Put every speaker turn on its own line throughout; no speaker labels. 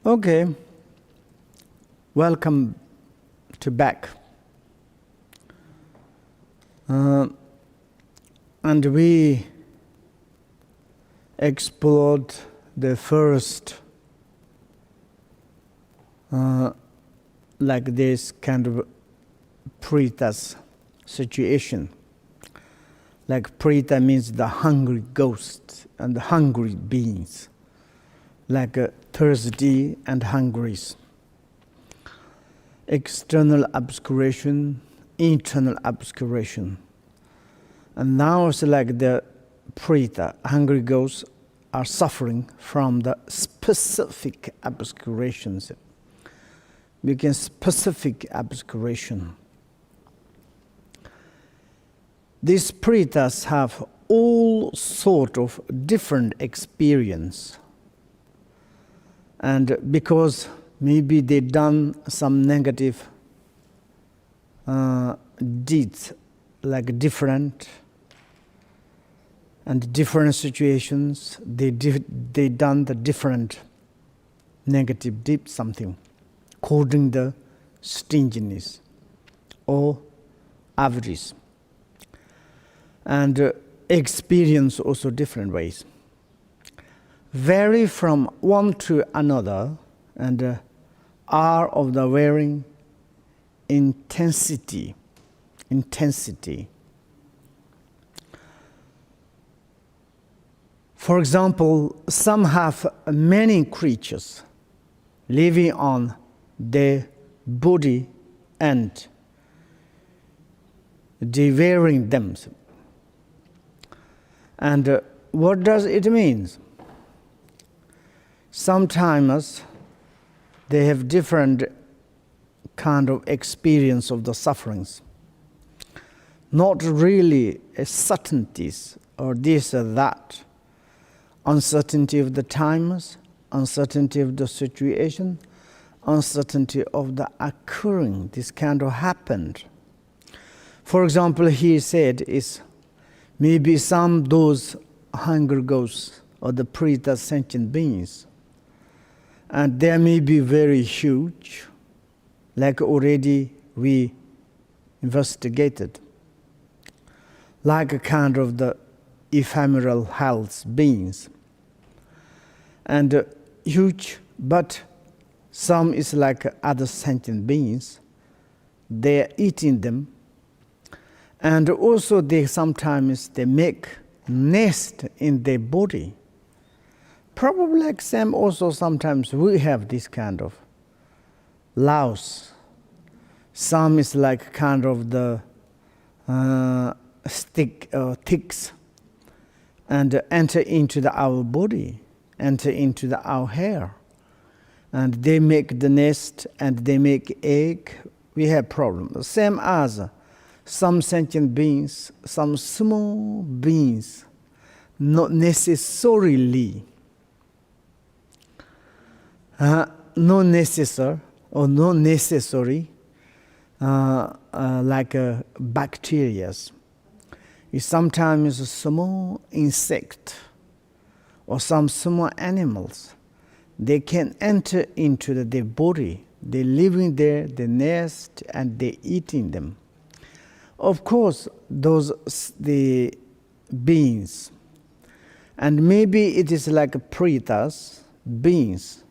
Okay, welcome to back. And we explored the first like this kind of Prita's situation. Like Prita means the hungry ghosts and the hungry beings, like thirsty and hungry. External obscuration, internal obscuration. And now it's like the Prita, hungry ghosts, are suffering from the specific obscurations. We can specific obscuration. These Pritas have all sort of different experience. And because maybe they done some negative deeds, like different situations, they done the different negative deeds, something, causing the stinginess or avarice. And experience also different ways. Vary from one to another and are of the varying intensity. For example, some have many creatures living on their body and devouring them. And what does it mean? Sometimes they have different kind of experience of the sufferings. Not really a certainties or this or that. Uncertainty of the times, uncertainty of the situation, uncertainty of the occurring. This kind of happened. For example, he said is maybe some those hunger ghosts or the Prita sentient beings, and they may be very huge, like already we investigated, like a kind of the ephemeral health beings, and huge, but some is like other sentient beings. They are eating them. And also they sometimes they make nest in their body. Probably like Sam also sometimes we have this kind of louse. Some is like kind of the ticks and enter into our body, enter into our hair. And they make the nest and they make egg. We have problems. Same as some sentient beings, some small beings, not necessarily, no necessary or no necessary, like bacteria. It's sometimes a small insect or some small animals. They can enter into their body. They're living there, they nest, and they're eating them. Of course, those the beings, and maybe it is like Pritas, beings.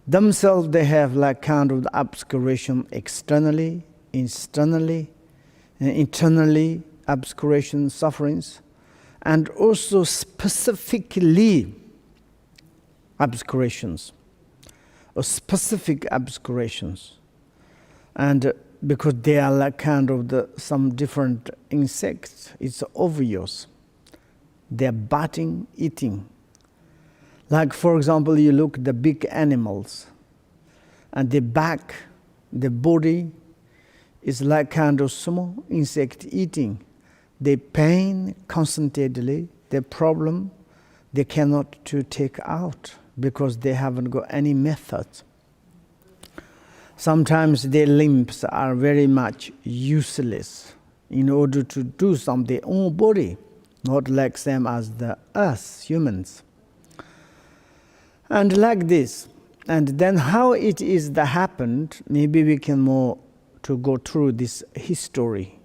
Themselves, they have like kind of the obscuration externally, internally, obscuration, sufferings, and also specifically obscurations, or specific obscurations, and because they are like kind of some different insects, it's obvious. They're biting, eating. Like for example, you look at the big animals, and the back, the body is like kind of small insect eating. They pain constantly. Their problem, they cannot to take out because they haven't got any method. Sometimes their limbs are very much useless in order to do something their own body, not like same as us humans. And like this, And then how it is that happened, maybe we can more to go through this history.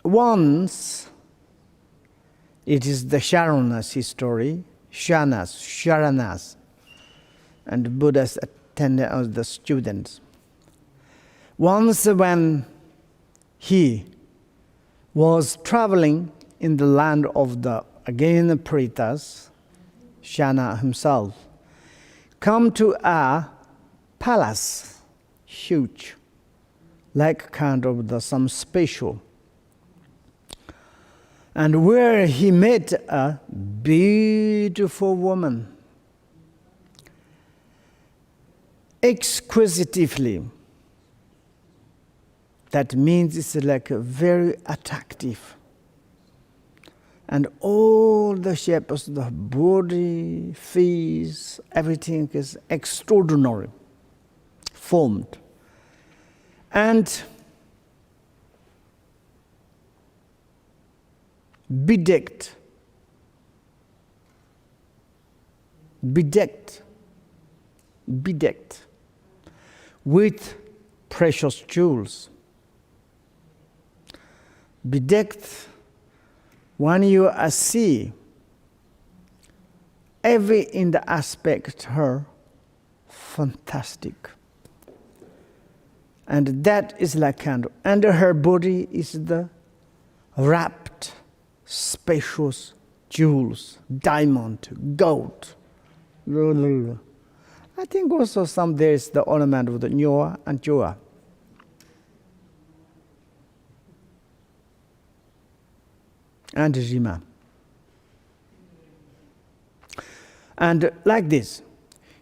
Once, it is the Sharanas history, Sharanas, and Buddha's attendant as the students. Once when he was traveling in the land of the, again, Paritas, Shana himself, come to a palace, huge, like kind of some spatial, and where he met a beautiful woman, exquisitively. That means it's like very attractive. And all the shapes of the body, face, everything is extraordinary, formed. And bedecked with precious jewels. Bedecked, when you see every in the aspect her fantastic. And that is like kind of, under her body is the wrapped, spacious jewels, diamond, gold. I think also there is the ornament of the Nyoa and Joa. And Jigme. And like this,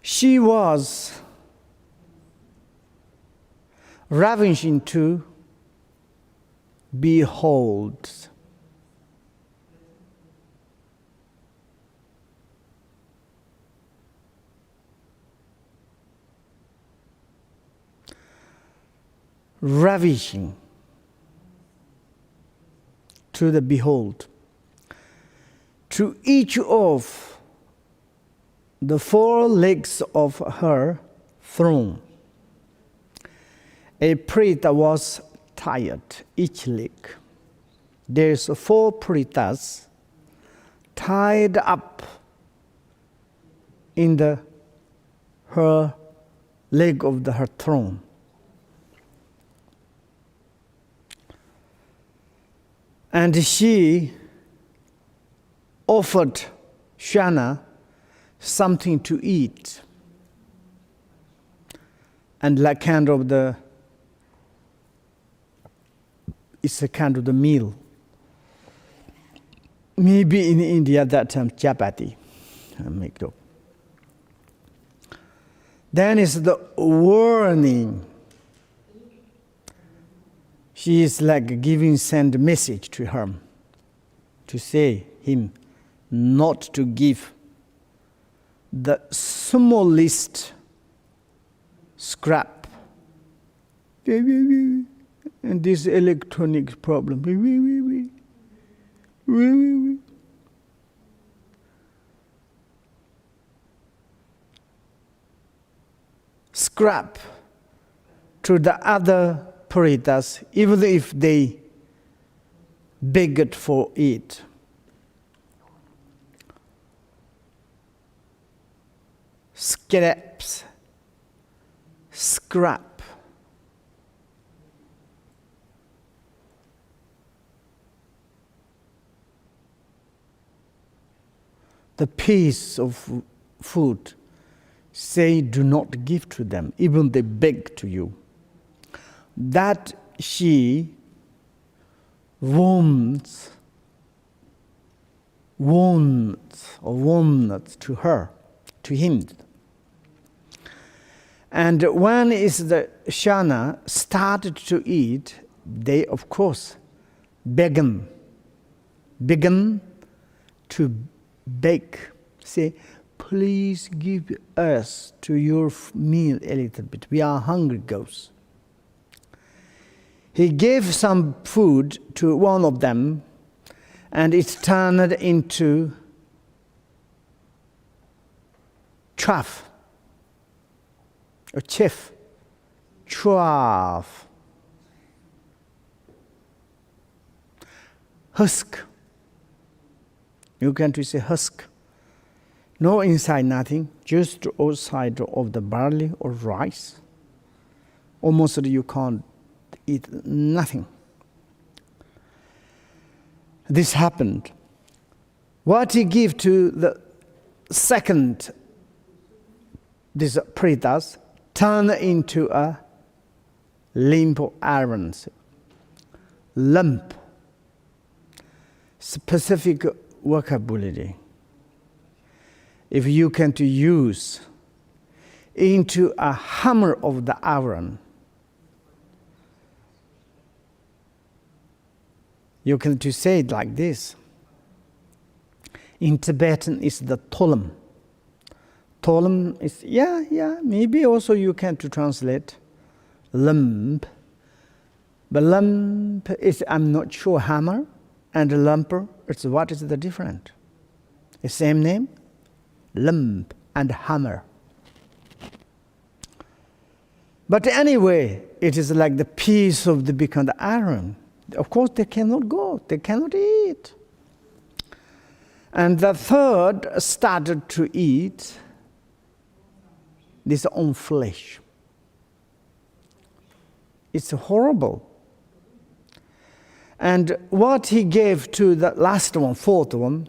she was ravishing to behold. Ravishing to the behold. To each of the four legs of her throne, a preta was tied, each leg. There's four pretas tied up in her leg of her throne. And she offered Shana something to eat. And like kind of it's a kind of the meal. Maybe in India that time chapati. I make up. Then is the warning. She is like send a message to him, to say him not to give the smallest scrap. And this electronic problem. Scrap to the other Paritas, even if they begged for it. Scrap. The piece of food, say do not give to them, even they beg to you. That she warms to her, to him. And when is the Shana started to eat, they of course began to beg, say, please give us to your meal a little bit. We are hungry ghosts. He gave some food to one of them, and it turned into chaff, or chaff, chaff, husk. You can say husk. No inside, nothing, just outside of the barley or rice. Almost you can't eat nothing. This happened. What he gave to the second, this pretas, turned into a limp iron, lump, specific vocabulary. If you can to use into a hammer of the iron, you can to say it like this. In Tibetan is the tolem. Tolem is, maybe also you can to translate lump. But lump is, I'm not sure, hammer and lumper, it's what is the difference? The same name? Lump and hammer. But anyway, it is like the piece of the become the iron. Of course, they cannot go, they cannot eat. And the third started to eat his own flesh. It's horrible. And what he gave to the last one, fourth one,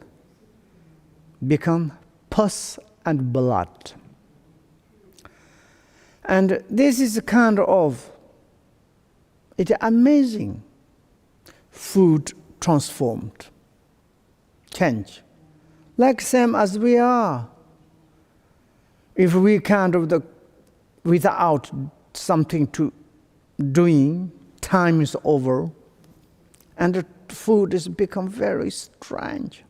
become pus and blood. And this is a kind of, it's amazing. Food transformed, change. Like same as we are. If we kind of without something to doing, time is over, and the food has become very strange.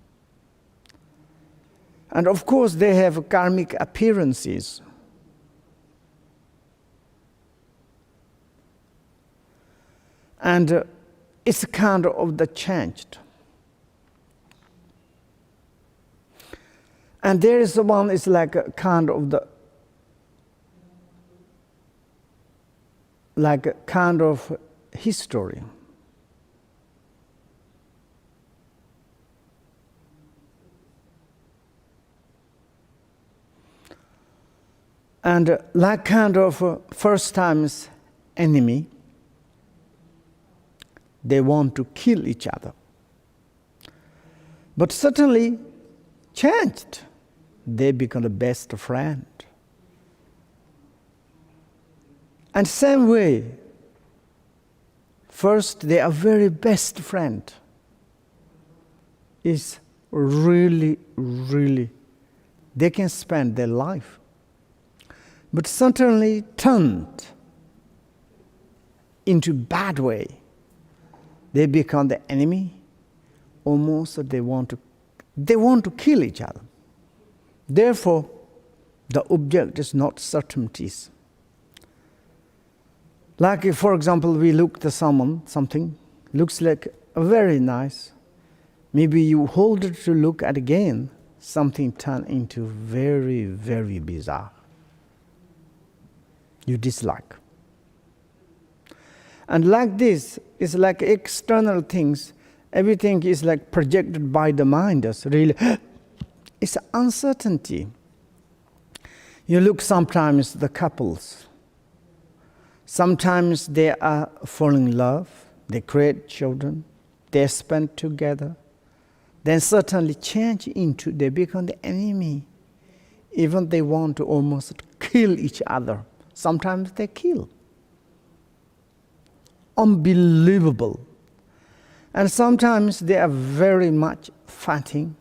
And of course, they have karmic appearances. And it's kind of the changed. And there is one is like a kind of the, like a kind of history. And like kind of first time's enemy, they want to kill each other. But certainly changed. They become the best friend. And same way, first they are very best friend. Is really, really, they can spend their life. But certainly turned into bad way. They become the enemy. Almost they want to kill each other. Therefore, the object is not certainties. Like if, for example, we look at something looks like very nice. Maybe you hold it to look at again, something turn into very, very bizarre. You dislike. And like this, it's like external things. Everything is like projected by the mind. It's really, it's uncertainty. You look sometimes the couples. Sometimes they are falling in love. They create children. They spend together. Then certainly change into, they become the enemy. Even they want to almost kill each other. Sometimes they kill. Unbelievable. And sometimes they are very much fighting.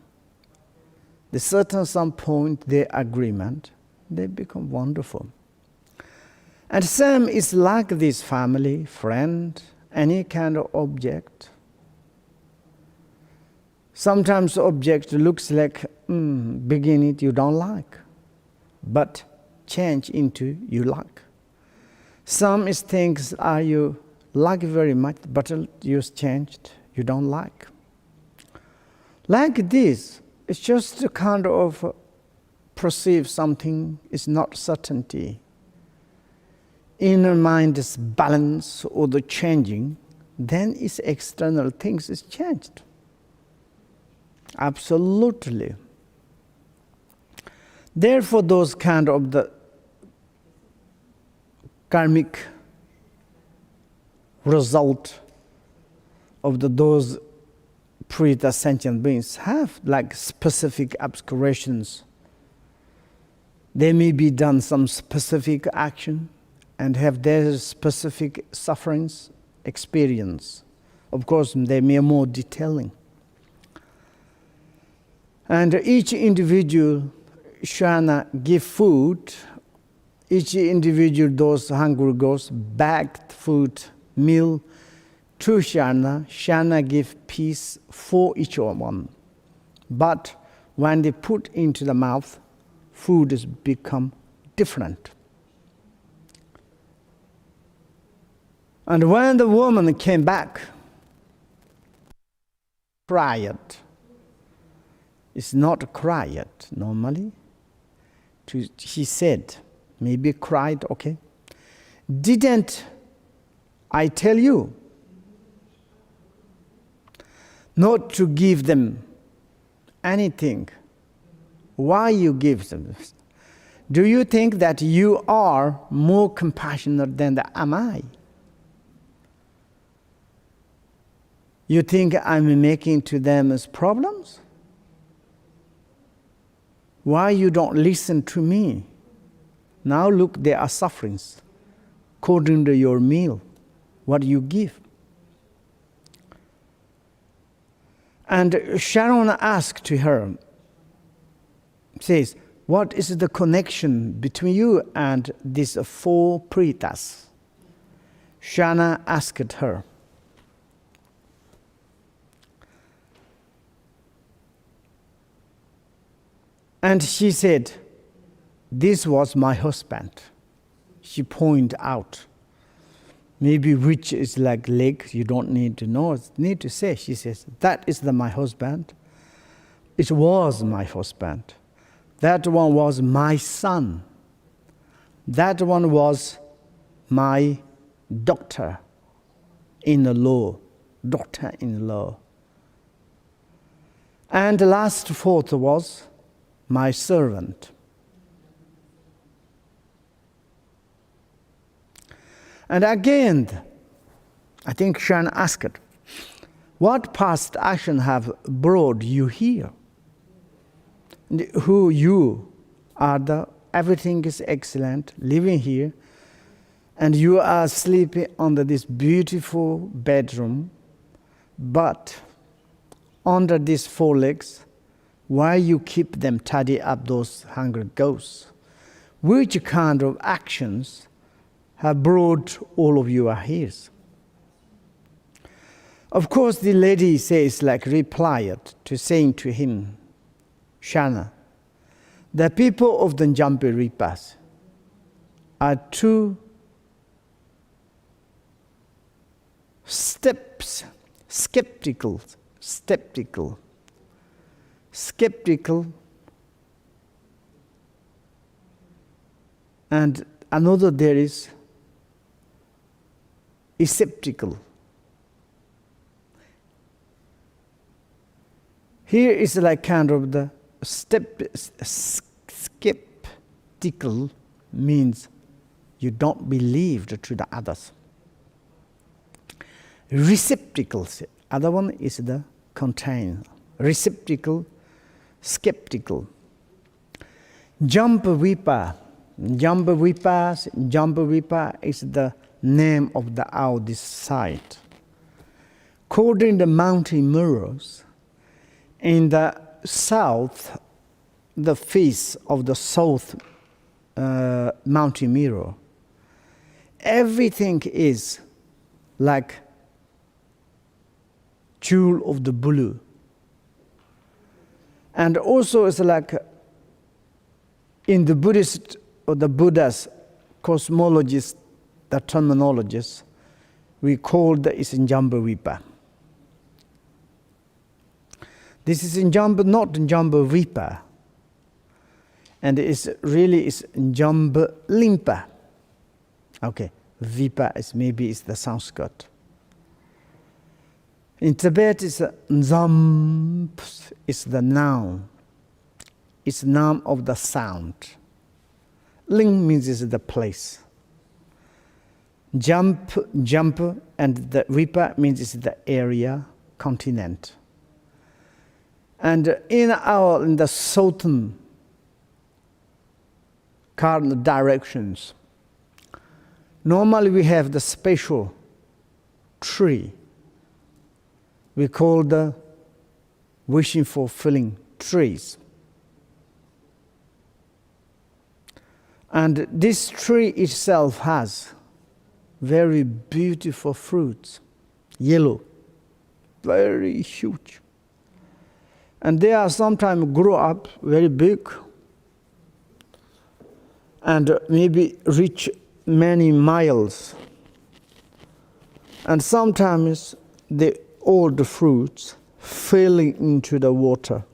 At certain some point, their agreement, they become wonderful. And same is like this family, friend, any kind of object. Sometimes object looks like, beginning you don't like, but change into you like. Some is things are you like very much, but you changed, you don't like. Like this, it's just a kind of perceive something is not certainty. Inner mind is balanced or the changing, then its external things is changed. Absolutely. Therefore, those kind of the karmic result of those pre-the sentient beings have like specific aspirations. They may be done some specific action and have their specific sufferings, experience. Of course, they may be more detailing. And each individual Shana give food. Each individual, those hungry goes, bagged food, meal to Shana. Shana give peace for each one. But when they put into the mouth, food has become different. And when the woman came back, cried. It's not cried normally. She said, maybe cried, okay. Didn't I tell you not to give them anything? Why you give them? Do you think that you are more compassionate than am I? You think I'm making to them as problems? Why you don't listen to me? Now look, there are sufferings according to your meal, what you give. And Sharon asked to her, says, what is the connection between you and these four pretas? Shana asked her. And she said, this was my husband. She pointed out. Maybe which is like leg, you don't need to know, need to say. She says, that is my husband. It was my husband. That one was my son. That one was my daughter-in-law. And the last fourth was my servant. And again, I think Shan asked, what past action have brought you here? And who you are, everything is excellent, living here, and you are sleeping under this beautiful bedroom, but under these four legs, why you keep them tidy up, those hungry ghosts? Which kind of actions have brought all of you here? Of course, the lady says, like replied to saying to him, Shana, the people of the Jampi Ripas are too skeptical. And another there is skeptical. Here is like kind of the skeptical means you don't believe to the others. Receptacle, other one is the contain. Receptacle, skeptical. Jampa Vipa is the name of this site. According to the mountain mirrors, in the south, the face of the south mountain mirror, everything is like jewel of the blue. And also it's like in the Buddhist or the Buddha's cosmologists, the terminologists, we call the is in Jambavipa. This is in Jamba, not in Jambavipa. And it's really is Jambu Limpa. Okay, Vipa is maybe is the Sanskrit. In Tibet, it's Nzamp is the noun. It's noun of the sound. Ling means is the place. Jump, and the Vipa means is the area, continent. And in the southern cardinal directions, normally we have the special tree we call the wishing fulfilling trees. And this tree itself has very beautiful fruits, yellow, very huge. And they are sometimes grow up very big and maybe reach many miles. And sometimes all the fruits falling into the water.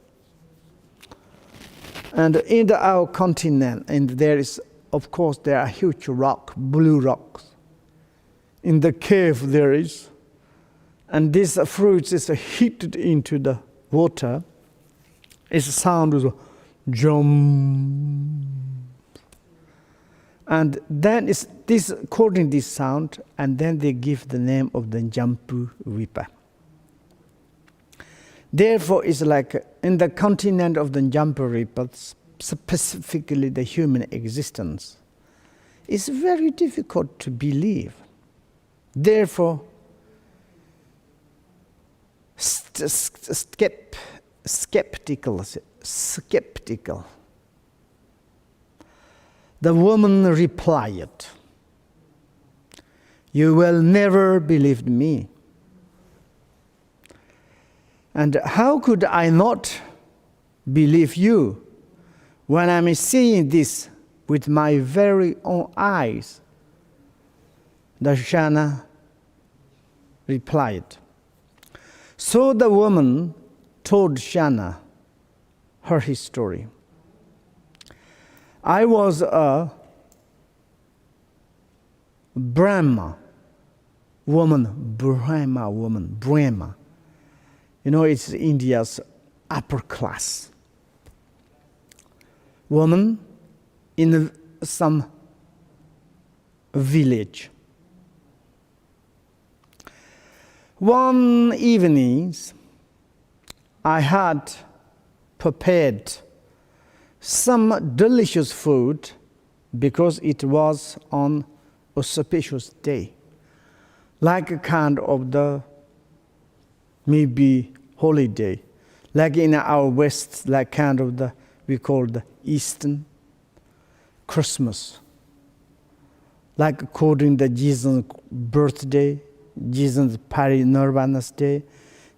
And in our continent, and there is, of course, there are huge blue rocks. In the cave there is, and these fruits is heated into the water. Its sound is jum. And then it's this according to this sound, and then they give the name of the Jampu Vipa. Therefore, it's like in the continent of the Jampu Vipa, specifically the human existence, it's very difficult to believe. Therefore, skeptical. The woman replied, "You will never believe me. And how could I not believe you when I'm seeing this with my very own eyes?" Darshana replied. So the woman told Shana her history. I was a Brahma woman. You know, it's India's upper class woman in some village. One evening, I had prepared some delicious food because it was on auspicious day, like a kind of the maybe holiday, like in our West, like kind of the we call the Eastern Christmas, like according to Jesus' birthday, Jesus' Parinirvana's day,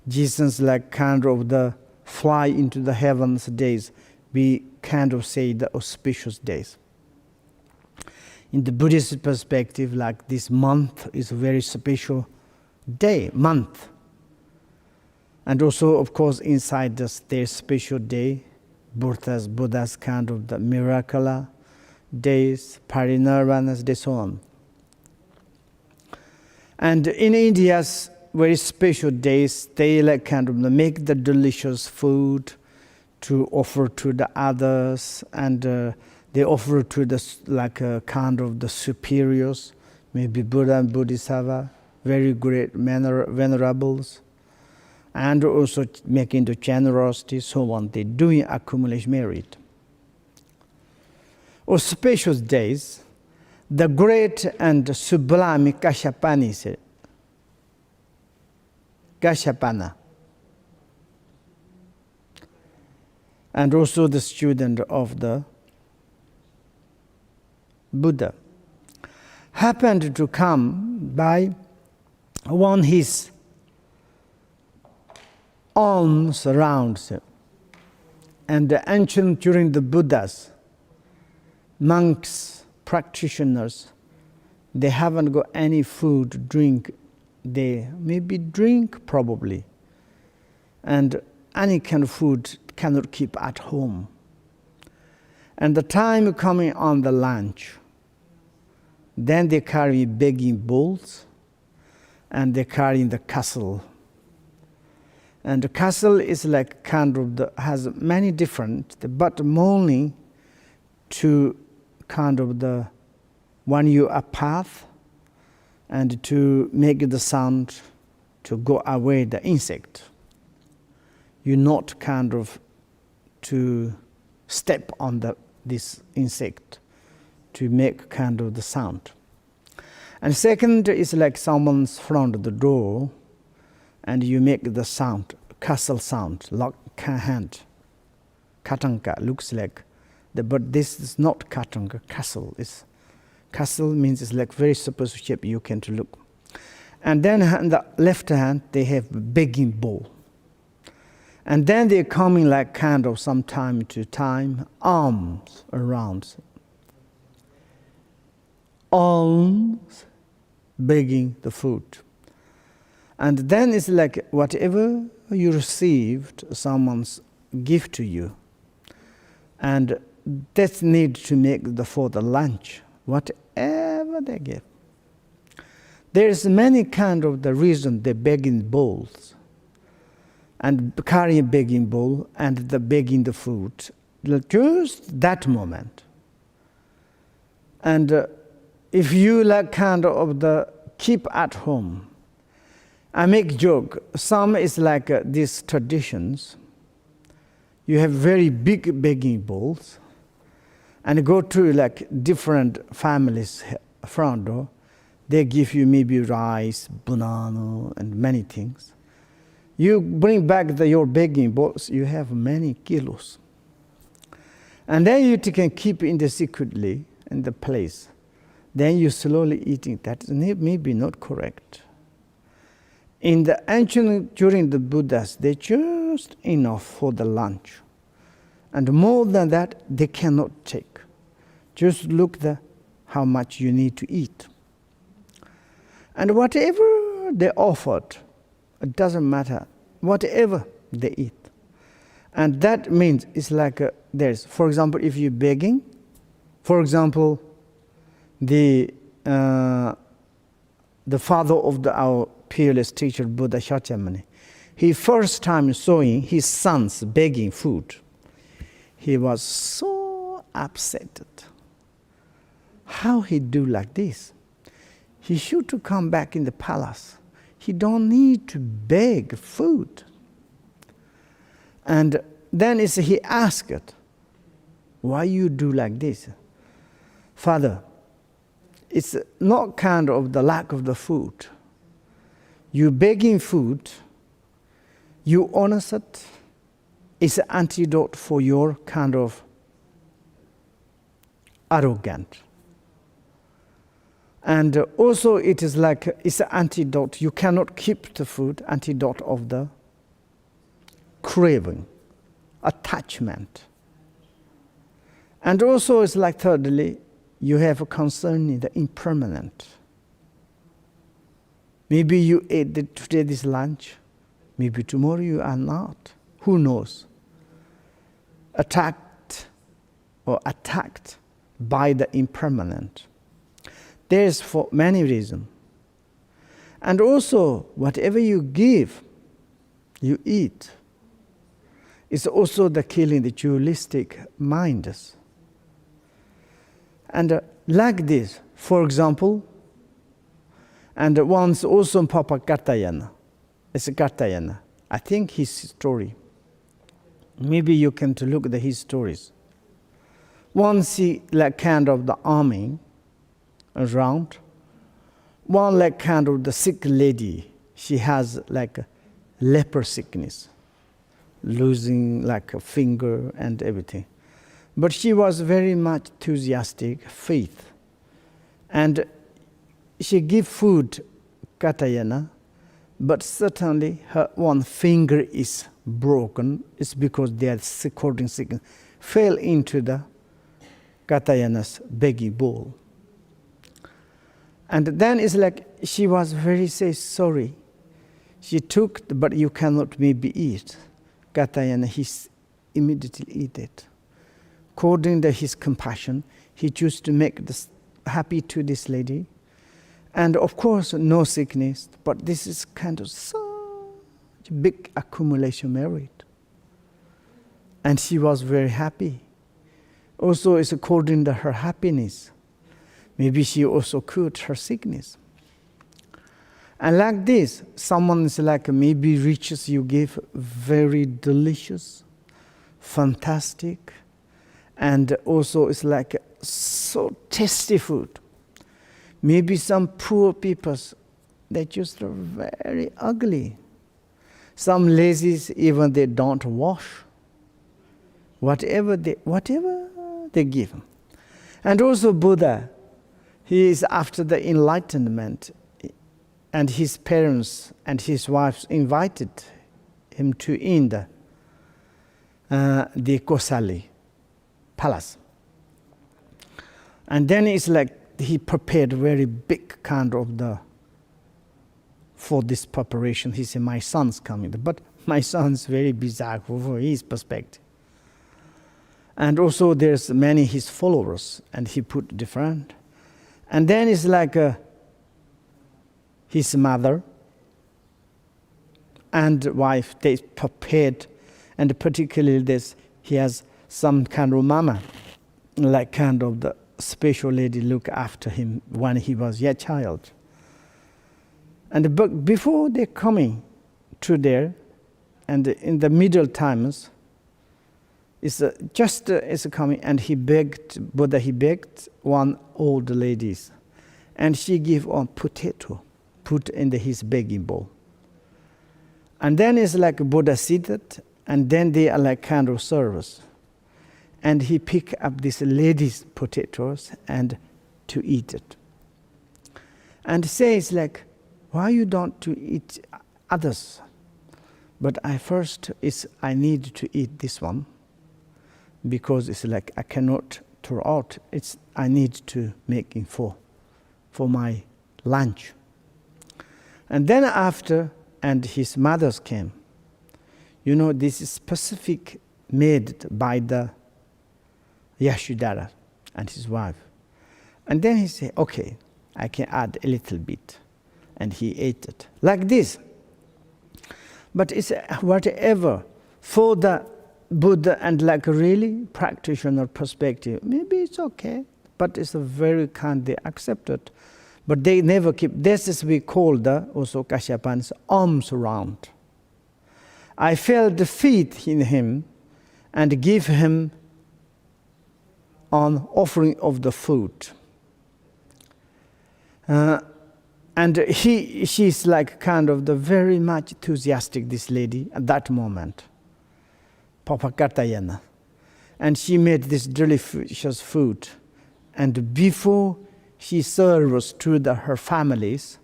Jesus like kind of the fly into the heavens days, we kind of say the auspicious days. In the Buddhist perspective, like this month is a very special month. And also, of course, inside their special day, Buddha's kind of the miracle days, Parinirvana's day, so on. And in India's very special days, they like kind of make the delicious food to offer to the others, and they offer to the like kind of the superiors, maybe Buddha and Bodhisattva, very great venerables, and also making the generosity, so on. They doing accumulation merit. Auspicious days, the great and sublime Kashyapana, and also the student of the Buddha, happened to come by one his arms around him. And the ancient, during the Buddhas, monks, practitioners, they haven't got any food, drink. They maybe drink probably. And any kind of food cannot keep at home. And the time coming on the lunch, then they carry begging bowls, and they carry the castle. And the castle is like kind of has many different, but only to kind of the one you a path, and to make the sound to go away the insect. You not kind of to step on this insect to make kind of the sound. And second is like someone's front the door, and you make the sound, castle sound, like hand. Katanka looks like, but this is not katanka, castle. Castle means it's like very supposed shape you can to look. And then on the left hand, they have begging bowl. And then they're coming like kind of some time to time, arms around. Arms begging the food. And then it's like whatever you received, someone's gift to you. And that's need to make for the lunch, whatever they give. There's many kind of the reason they begging bowls. And carrying begging bowl and the begging the food. Just that moment. And if you like kind of the keep at home, I make joke. Some is like these traditions. You have very big begging bowls, and go to like different families front door. They give you maybe rice, banana, and many things. You bring back your begging bowls. You have many kilos, and then you can keep in the secretly in the place. Then you slowly eating. That may be not correct. In the ancient, during the Buddhas, they just enough for the lunch. And more than that, they cannot take. Just look how much you need to eat. And whatever they offered, it doesn't matter. Whatever they eat. And that means it's like there's, for example, if you're begging, for example, the father of our peerless teacher, Buddha Shakyamuni, he first time sawing his sons begging food, he was so upset. How he do like this? He should to come back in the palace. He don't need to beg food. And then he asked, why you do like this? Father, it's not kind of the lack of the food. You begging food, you honest it, it's an antidote for your kind of arrogant. And also it is like, it's an antidote. You cannot keep the food, antidote of the craving, attachment. And also it's like thirdly, you have a concern in the impermanent. Maybe you ate today this lunch, maybe tomorrow you are not. Who knows? Attacked by the impermanent. There's for many reasons. And also, whatever you give, you eat. It's also the killing the dualistic minds. And like this, for example, and once also Papa Kartayana, it's Kartayana. I think his story. Maybe you can to look at his stories. Once he like kind of the army around, one like kind of the sick lady, she has like a leper sickness, losing like a finger and everything. But she was very much enthusiastic, faith. And she give food, Katayana, but certainly her one finger is broken. It's because they are according sickness, fell into the Katayana's begging bowl. And then it's like she was very sorry. She took, but you cannot maybe eat. Katayana, he immediately eat it. according to his compassion, he chose to make this happy to this lady. And of course, no sickness, but this is kind of such a big accumulation merit. And she was very happy. Also, it's according to her happiness. Maybe she also cured her sickness. And like this, someone is like maybe riches you give very delicious, fantastic, and also it's like so tasty food. Maybe some poor people, they just are very ugly. Some lazies, even they don't wash. Whatever they give. And also Buddha, he is after the enlightenment, and his parents and his wives invited him to India, the Kosali palace. And then it's like he prepared very big kind of for this preparation. He said, my son's coming. But my son's very bizarre from his perspective. And also there's many his followers, and he put different. And then it's like his mother and wife, they prepared, and particularly this, he has some kind of mama, like kind of the special lady look after him when he was a child. And but before they coming to there, and in the middle times, it's coming, and Buddha begged one old ladies, and she gave one potato, put in his begging bowl. And then it's like Buddha seated, and then they are like kind of service. And he picked up this lady's potatoes and to eat it. And says like, why you don't to eat others? But I need to eat this one, because it's like I cannot throw out. I need to make it for my lunch. And then after, and his mothers came. You know, this is specific made by the Yashodhara and his wife. And then he said, okay, I can add a little bit. And he ate it. Like this. But it's whatever, for the Buddha and like really practitioner perspective, maybe it's okay. But it's a very kind, they accept it. But they never keep, this is we call also Kashyap's arms around. I felt the faith in him and give him on offering of the food. And she's like kind of the very much enthusiastic, this lady, at that moment. Papakatayana. And she made this delicious food. And before she serves to her families,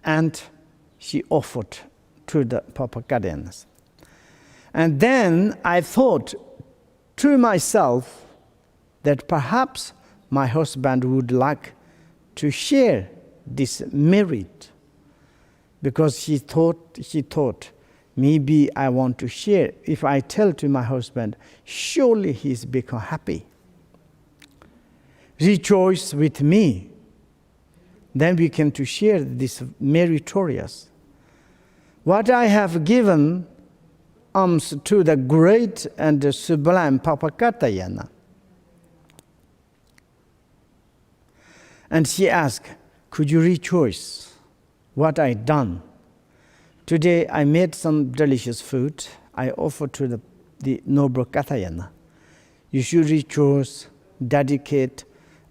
and she offered to the Papakatayanas. And then I thought to myself that perhaps my husband would like to share this merit, because she thought maybe I want to share. If I tell to my husband, surely he's become happy. Rejoice with me. Then we can to share this meritorious. What I have given alms to the great and the sublime Papakatayana. And she asked, could you rejoice what I done? Today I made some delicious food. I offer to the noble Katayana. You should rejoice, dedicate,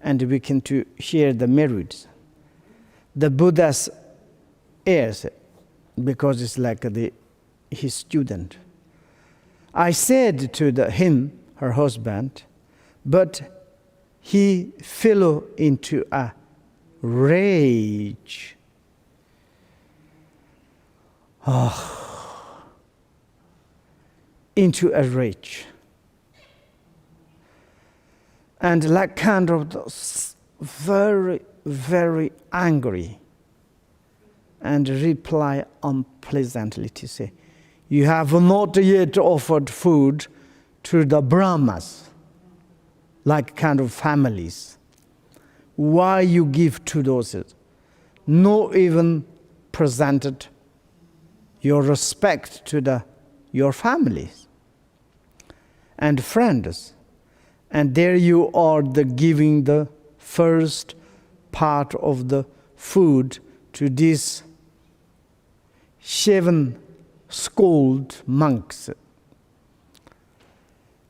and we can to share the merits. The Buddha's heirs, because it's like his student. I said to him, her husband, but he fell into a rage. Into a rage. And like kind of very, very angry, and reply unpleasantly to say, you have not yet offered food to the Brahmas. like kind of families. Why you give to those? No even presented your respect to your families and friends. And there you are giving the first part of the food to these 7 schooled monks.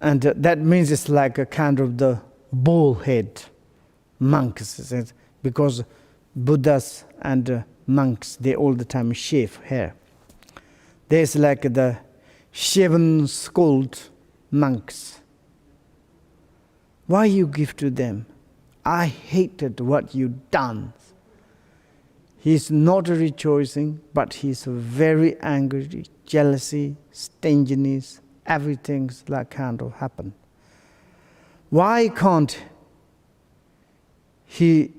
And that means it's like a kind of the bullhead monks, because Buddhas and monks, they all the time shave hair. There's like the 7 schooled monks. Why you give to them? I hated what you done. He's not rejoicing, but he's very angry, jealousy, stinginess, everything's like kind of happen. Why can't he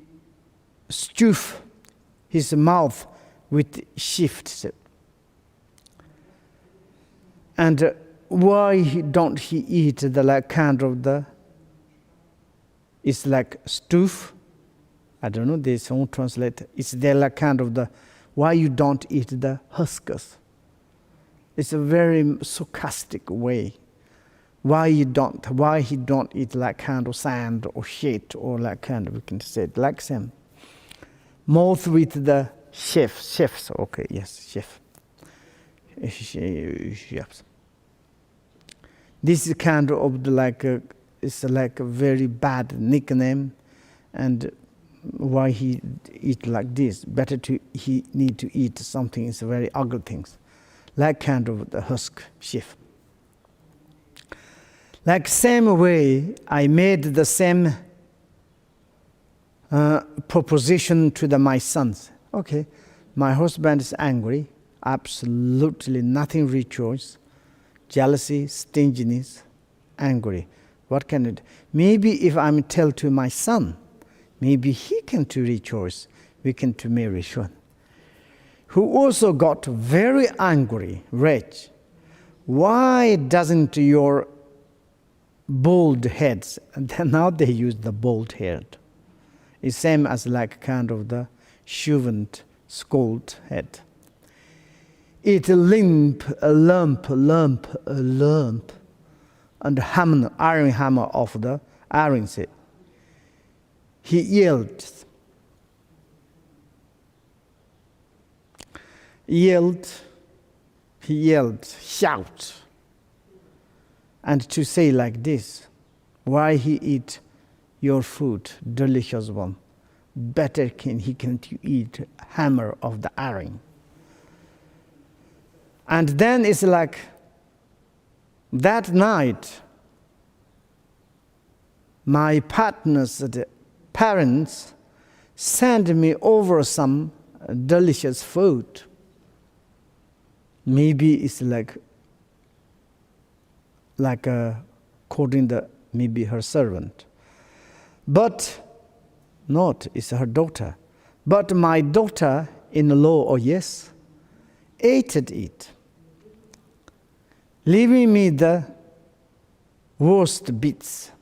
stuff his mouth with shifts? And why don't he eat the like kind of the, it's like stuff? I don't know, they won't translate. It's there like kind of the, why you don't eat the husks? It's a very sarcastic way. Why he don't eat like kind of sand or shit or like kind of, we can say it like same. Mouth with the chefs, okay, yes, chef. Chefs. This is kind of like it's like a very bad nickname, and why he eat like this? Better he need to eat something. It's very ugly things, like kind of the husk chef. Like same way, I made the same proposition to my sons. Okay, my husband is angry, absolutely nothing rejoice, jealousy, stinginess, angry. What can it? Maybe if I'm tell to my son, maybe he can to rejoice. We can to marry one. Who also got very angry, rage. Why doesn't your bald heads? And then now they use the bald head. It's same as like kind of the shaved, scald head. It lump, and hammer, iron hammer of the iron set. He yelled, shout, and to say like this, why he eat your food, delicious one, better he can to eat hammer of the iron. And then it's like, that night, my partner's parents sent me over some delicious food. Maybe it's like according to maybe her servant. But not, it's her daughter. But my daughter-in-law, oh yes, ate it, leaving me the worst bits.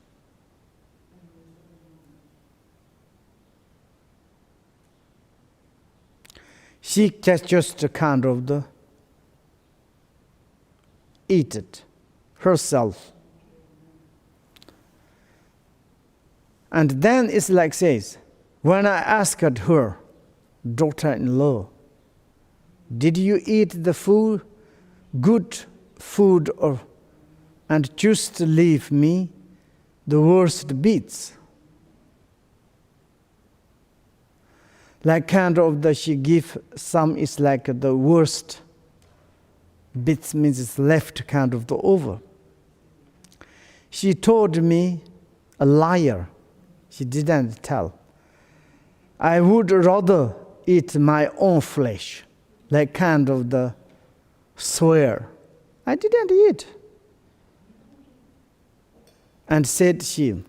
She just kind of eat it herself. And then it's like says, when I asked her, daughter-in-law, did you eat the food, good food, and just leave me the worst bits? Like kind of she give some is like the worst bits, means it's left kind of the over. She told me a liar. She didn't tell. I would rather eat my own flesh, like kind of the swear. I didn't eat. And said she.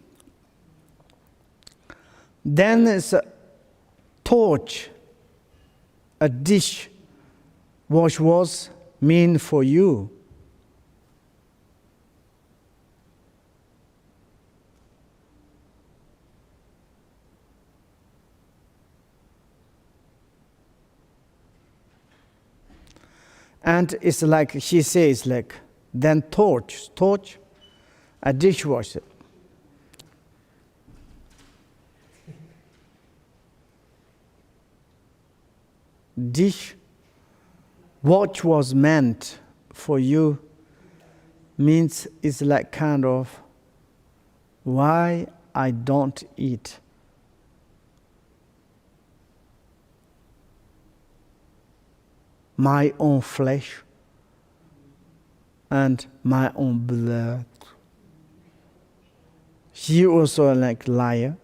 Then it's a torch, a dish, which was meant for you. And it's like, she says, like, then torch, a dishwasher. Dish, what was meant for you means it's like kind of why I don't eat. My own flesh and my own blood. She also like liar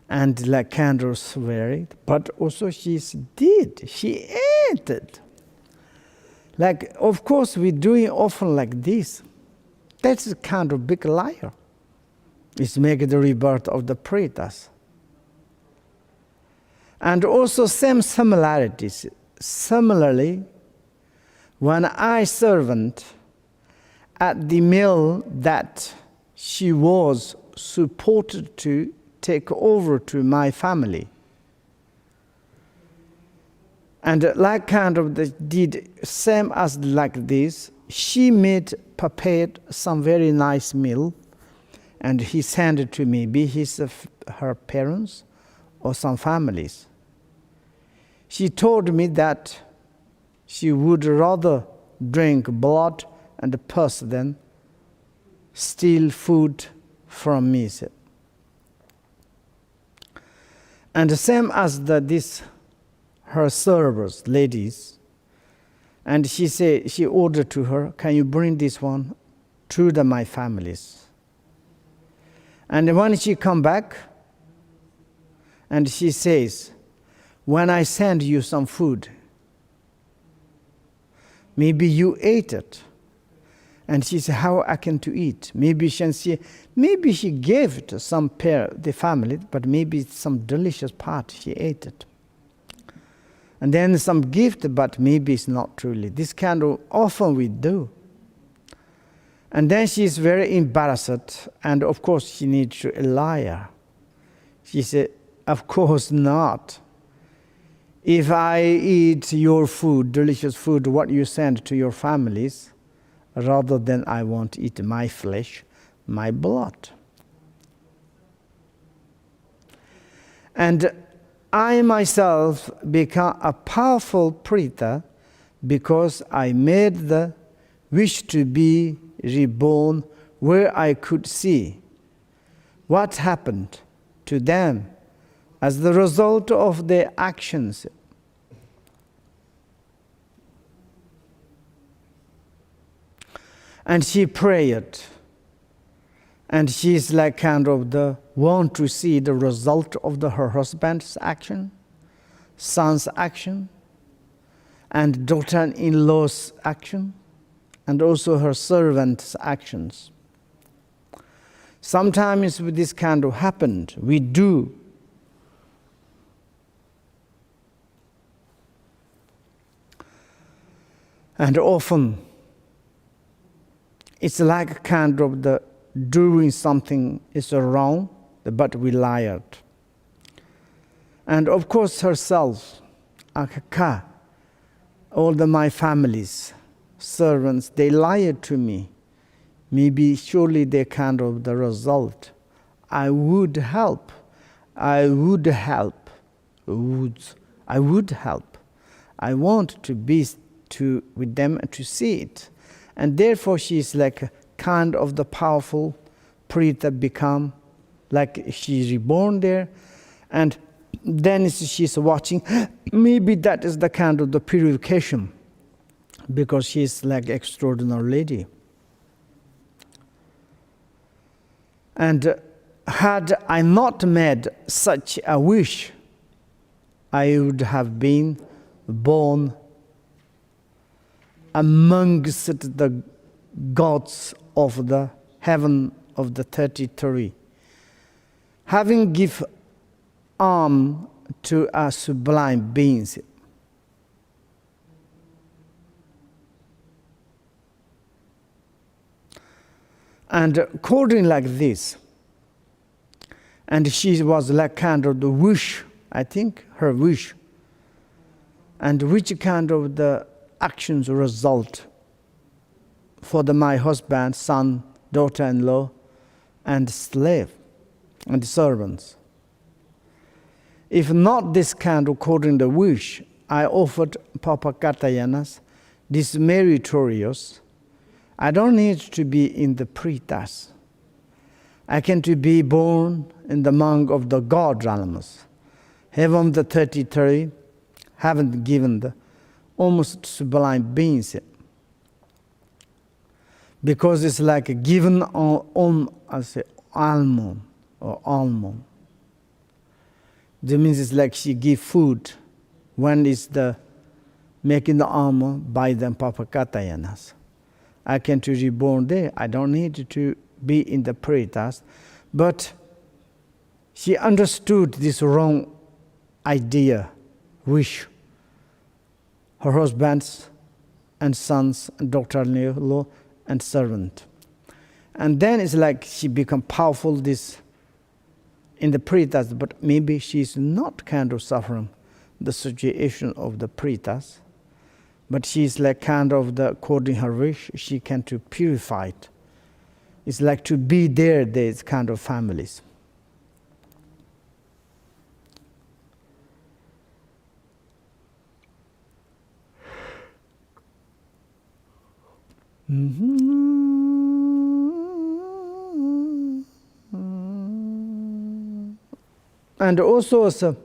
and like kind of swear it, but also she ate it. Like, of course, we're doing often like this. That's a kind of big liar. It's make the rebirth of the pretas. And also same similarities. Similarly, when I servant at the mill that she was supported to take over to my family, and like kind of did same as like this, she prepared some very nice meal, and he sent it to me, be her parents or some families. She told me that she would rather drink blood and pus than steal food from me. And the same as her servers, ladies, and she ordered to her, can you bring this one to my families? And when she come back, and she says, when I send you some food, maybe you ate it. And she said, how I can to eat? Maybe she gave it to some the family, but maybe some delicious part she ate it. And then some gift, but maybe it's not truly. This kind of often we do. And then she's very embarrassed, and of course she needs to a liar. She said, of course not. If I eat your food, delicious food, what you send to your families, rather than I won't eat my flesh, my blood. And I myself become a powerful preta because I made the wish to be reborn where I could see what happened to them as the result of their actions. And she prayed, and she's like kind of want to see the result of her husband's action, son's action, and daughter-in-law's action, and also her servant's actions. Sometimes this kind of happened, we do. And often, it's like kind of doing something is wrong, but we lied. And of course herself, Akaka, all my families, servants, they lied to me. Maybe surely they kind of the result. I would help. I want to be with them and to see it. And therefore she is like a kind of the powerful preta become, like she's reborn there. And then she's watching, maybe that is the kind of the purification, because she's like extraordinary lady. And had I not made such a wish, I would have been born amongst the gods of the heaven of the 33, having give arm to a sublime beings. And according like this, and she was like kind of the wish, I think, her wish, and which kind of the actions result for my husband, son, daughter-in-law, and slave and servants. If not this kind according to wish, I offered Papakatayanas, this meritorious. I don't need to be in the pretas. I can to be born in the monk of the God realms. Heaven the 33 haven't given the almost sublime beings. Because it's like given on as an almond or almond. That means it's like she give food when it's the making the almond by them Papakatayanas. I can to reborn there. I don't need to be in the pretas. But she understood this wrong idea, wish. Her husbands and sons and daughter-in-law and servant. And then it's like she become powerful this in the pretas, but maybe she's not kind of suffering the situation of the pretas, but she's like kind of the according her wish, she can to purify it. It's like to be there, there's kind of families. And also,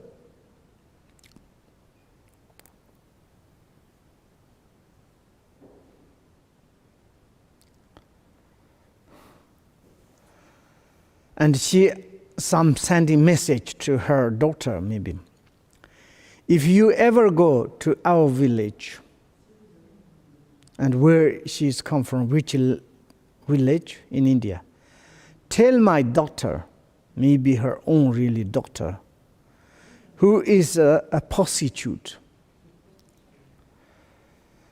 and she sending message to her daughter maybe. If you ever go to our village, and where she's come from, which village in India, tell my daughter, maybe her own really daughter, who is a prostitute,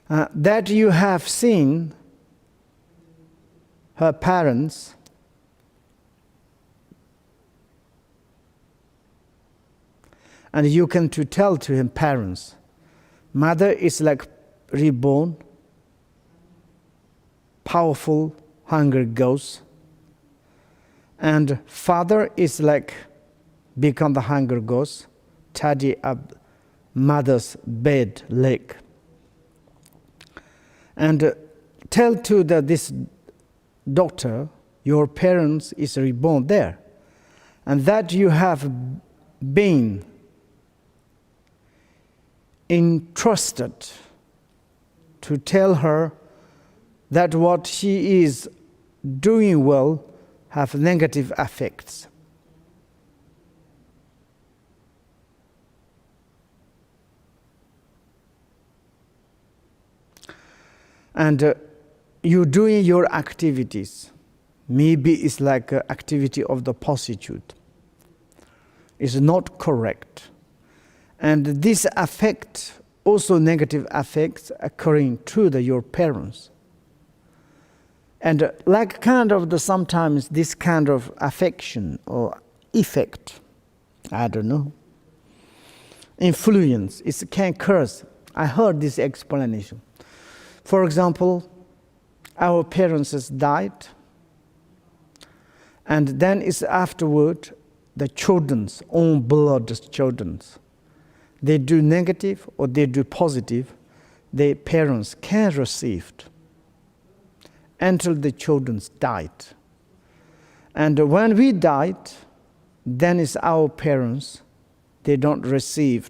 that you have seen her parents and you can to tell to him parents, mother is like reborn, powerful hunger ghost, and father is like become the hunger ghost, tidy up mother's bed leg. And tell to this daughter, your parents is reborn there, and that you have been entrusted to tell her that what she is doing well have negative effects. And you doing your activities, maybe it's like an activity of the prostitute, is not correct. And this affect also negative effects occurring to your parents. And like kind of sometimes this kind of affection or effect, I don't know, influence, it can curse. I heard this explanation. For example, our parents has died, and then it's afterward the children's own blood children's. They do negative or they do positive, their parents can receive it until the children died. And when we died, then it's our parents, they don't receive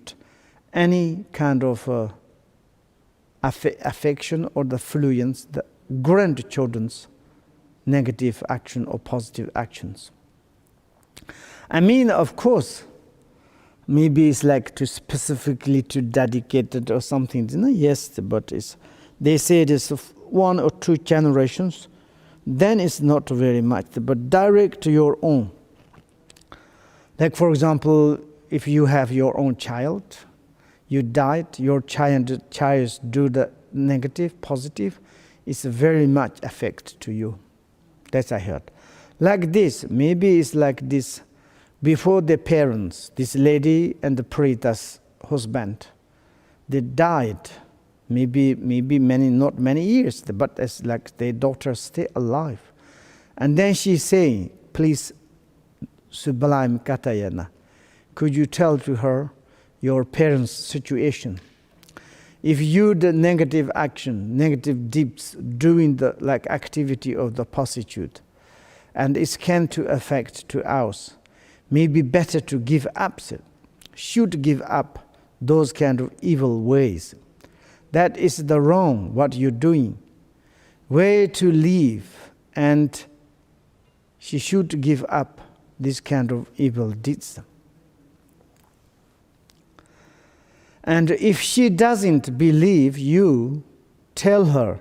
any kind of affection or the fluence, the grandchildren's negative action or positive actions. I mean, of course, maybe it's like to specifically to dedicate it or something. Yes, but they say it is 1 or 2 generations, then it's not very much, but direct to your own. Like for example, if you have your own child, you died, your child do the negative, positive, it's very much affect to you. That's I heard. Like this, maybe it's like this, before the parents, this lady and the priest's husband, they died, maybe many, not many years, but as like their daughter stay alive. And then she say, please, Sublime Katayana, could you tell to her your parents' situation? If you the negative action, negative deeds, doing the like activity of the prostitute, and it can to affect to us, maybe better to give up, should give up those kind of evil ways. That is the wrong what you're doing. Where to live, and she should give up this kind of evil deeds. And if she doesn't believe you, tell her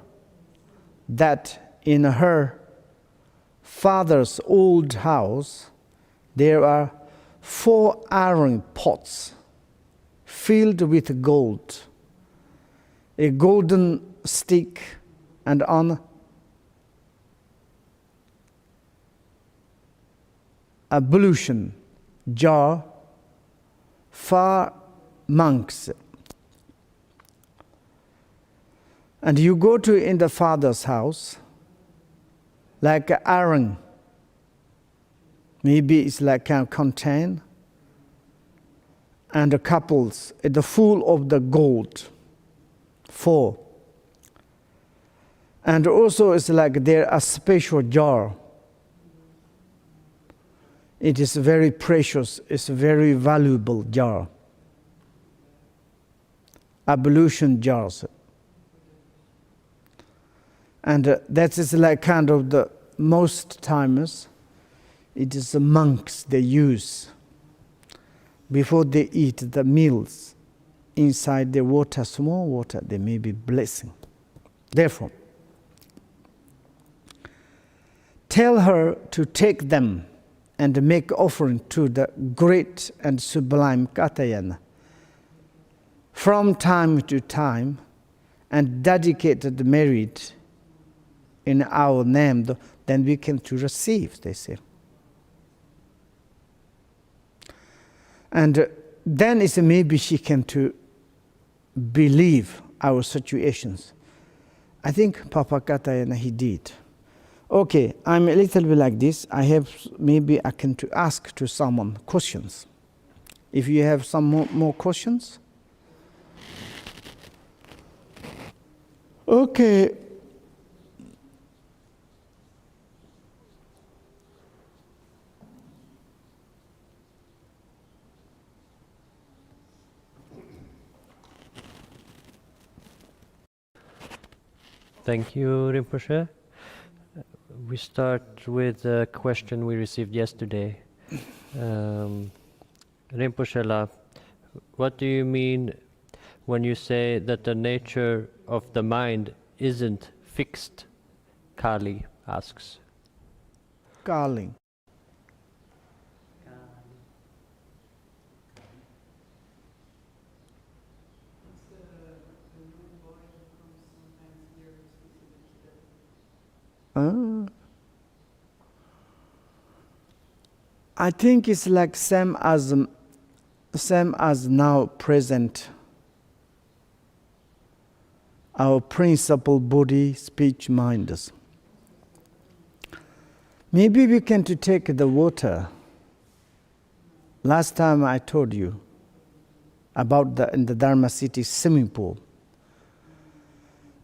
that in her father's old house there are 4 iron pots filled with gold, a golden stick, and on ablution jar 4 monks. And you go to in the father's house, like iron, maybe it's like a contain, and the couples, it's full of the gold, 4. And also it's like there a special jar. It is very precious, it's a very valuable jar. Ablution jars. And that is like kind of the most times, it is the monks they use before they eat the meals. Inside the water, small water, they may be blessing. Therefore, tell her to take them and make offering to the great and sublime Katayana from time to time, and dedicate the merit in our name, then we can to receive, they say. And then it's maybe she can to believe our situations. I think Papa Katayana, he did. Okay, I'm a little bit like this. Maybe I can to ask to someone questions. If you have some more questions. Okay.
Thank you, Rinpoche. We start with a question we received yesterday. Rinpoche-la, what do you mean when you say that the nature of the mind isn't fixed? Kali asks.
Kali. I think it's like same as now present. Our principal body, speech, mind. Maybe we can to take the water. Last time I told you about in the Dharma City swimming pool.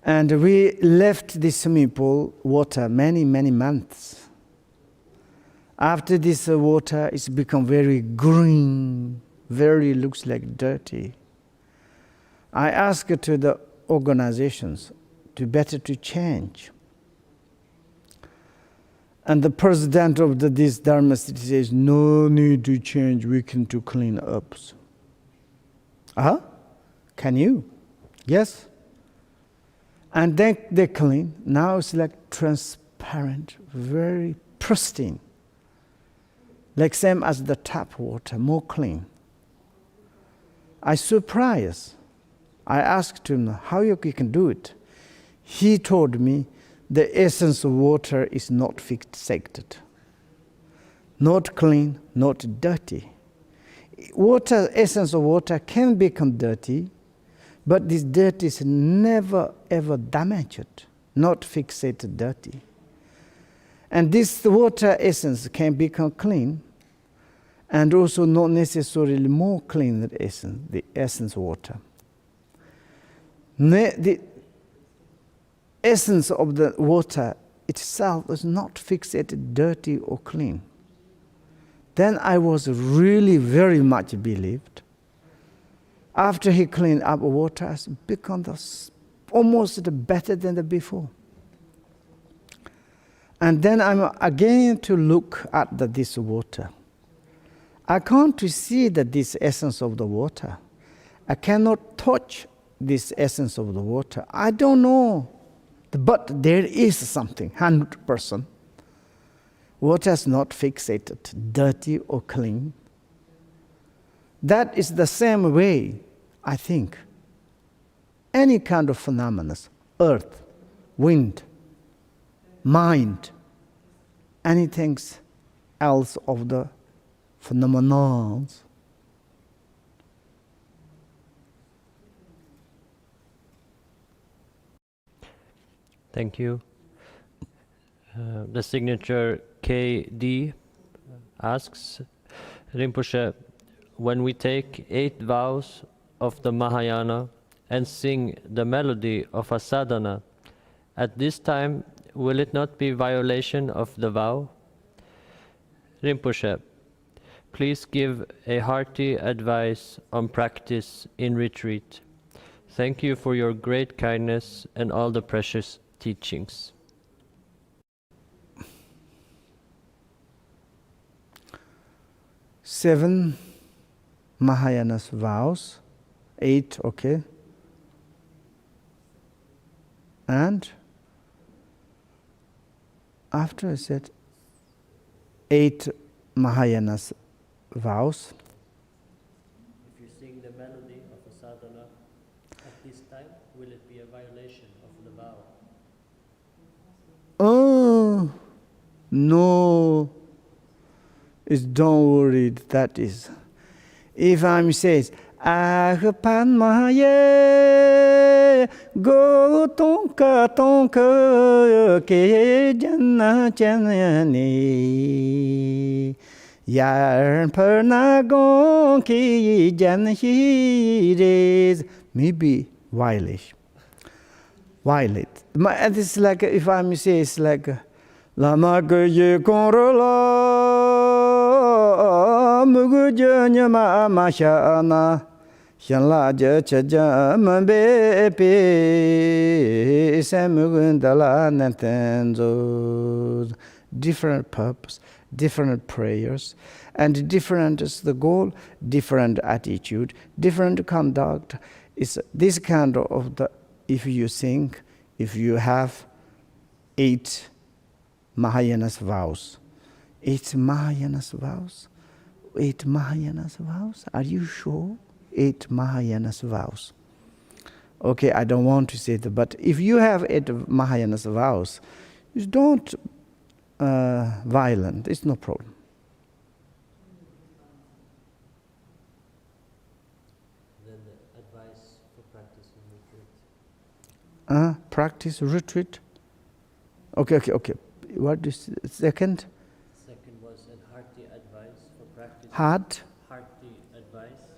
And we left the swimming pool water many months. After this water, it's become very green, very looks like dirty. I asked to the organizations to better to change. And the president of this Dharma City says, no need to change, we can to clean up. Can you? Yes. And then they clean. Now it's like transparent, very pristine. Like same as the tap water, more clean. I surprised. I asked him how you can do it. He told me the essence of water is not fixated, not clean, not dirty. Essence of water can become dirty, But this dirt is never ever damaged, not fixated dirty. And this water essence can become clean, and also not necessarily more clean than the essence water. The essence of the water itself is not fixated, dirty or clean. Then I was really very much believed. After he cleaned up water, it's become almost better than the before. And then I'm again to look at this water. I can't see this essence of the water. I cannot touch this essence of the water. I don't know. But there is something, 100%. Water is not fixated, dirty or clean. That is the same way, I think, any kind of phenomena, earth, wind, mind, anything else of the phenomena.
Thank you. The signature KD asks, Rinpoche, when we take 8 vows of the Mahayana and sing the melody of a sadhana, at this time, will it not be violation of the vow? Rinpoche, please give a hearty advice on practice in retreat. Thank you for your great kindness and all the precious teachings.
Seven Mahayana's vows, 8, okay. And after I said 8 Mahayana's vows.
If you sing the melody of a sadhana at this time, will it be a violation of the vow?
Oh, no. Don't worry, that is. If I'm says, Ahpan Mahaye, go tonka tonka ke janna chanani, Yarn pernagon ki jan hires, maybe violate. And it's like, if I'm say, it's like, Lama ge konrola, mugu janyama mashana, Shanla jacha mambe pe, samugundala nantenzo. Different purpose, different prayers, and different is the goal, different attitude, different conduct. It's this kind of the, if you think, if you have 8 Mahayana's vows. 8 Mahayana's vows? 8 Mahayana's vows? Are you sure? 8 Mahayana's vows. Okay, I don't want to say that, but if you have 8 Mahayana's vows, you don't violent, it's no problem.
Then the advice for practice in retreat.
Practice retreat? Okay. What is the second?
Second was a hearty advice for practice.
Heart?
Hearty advice.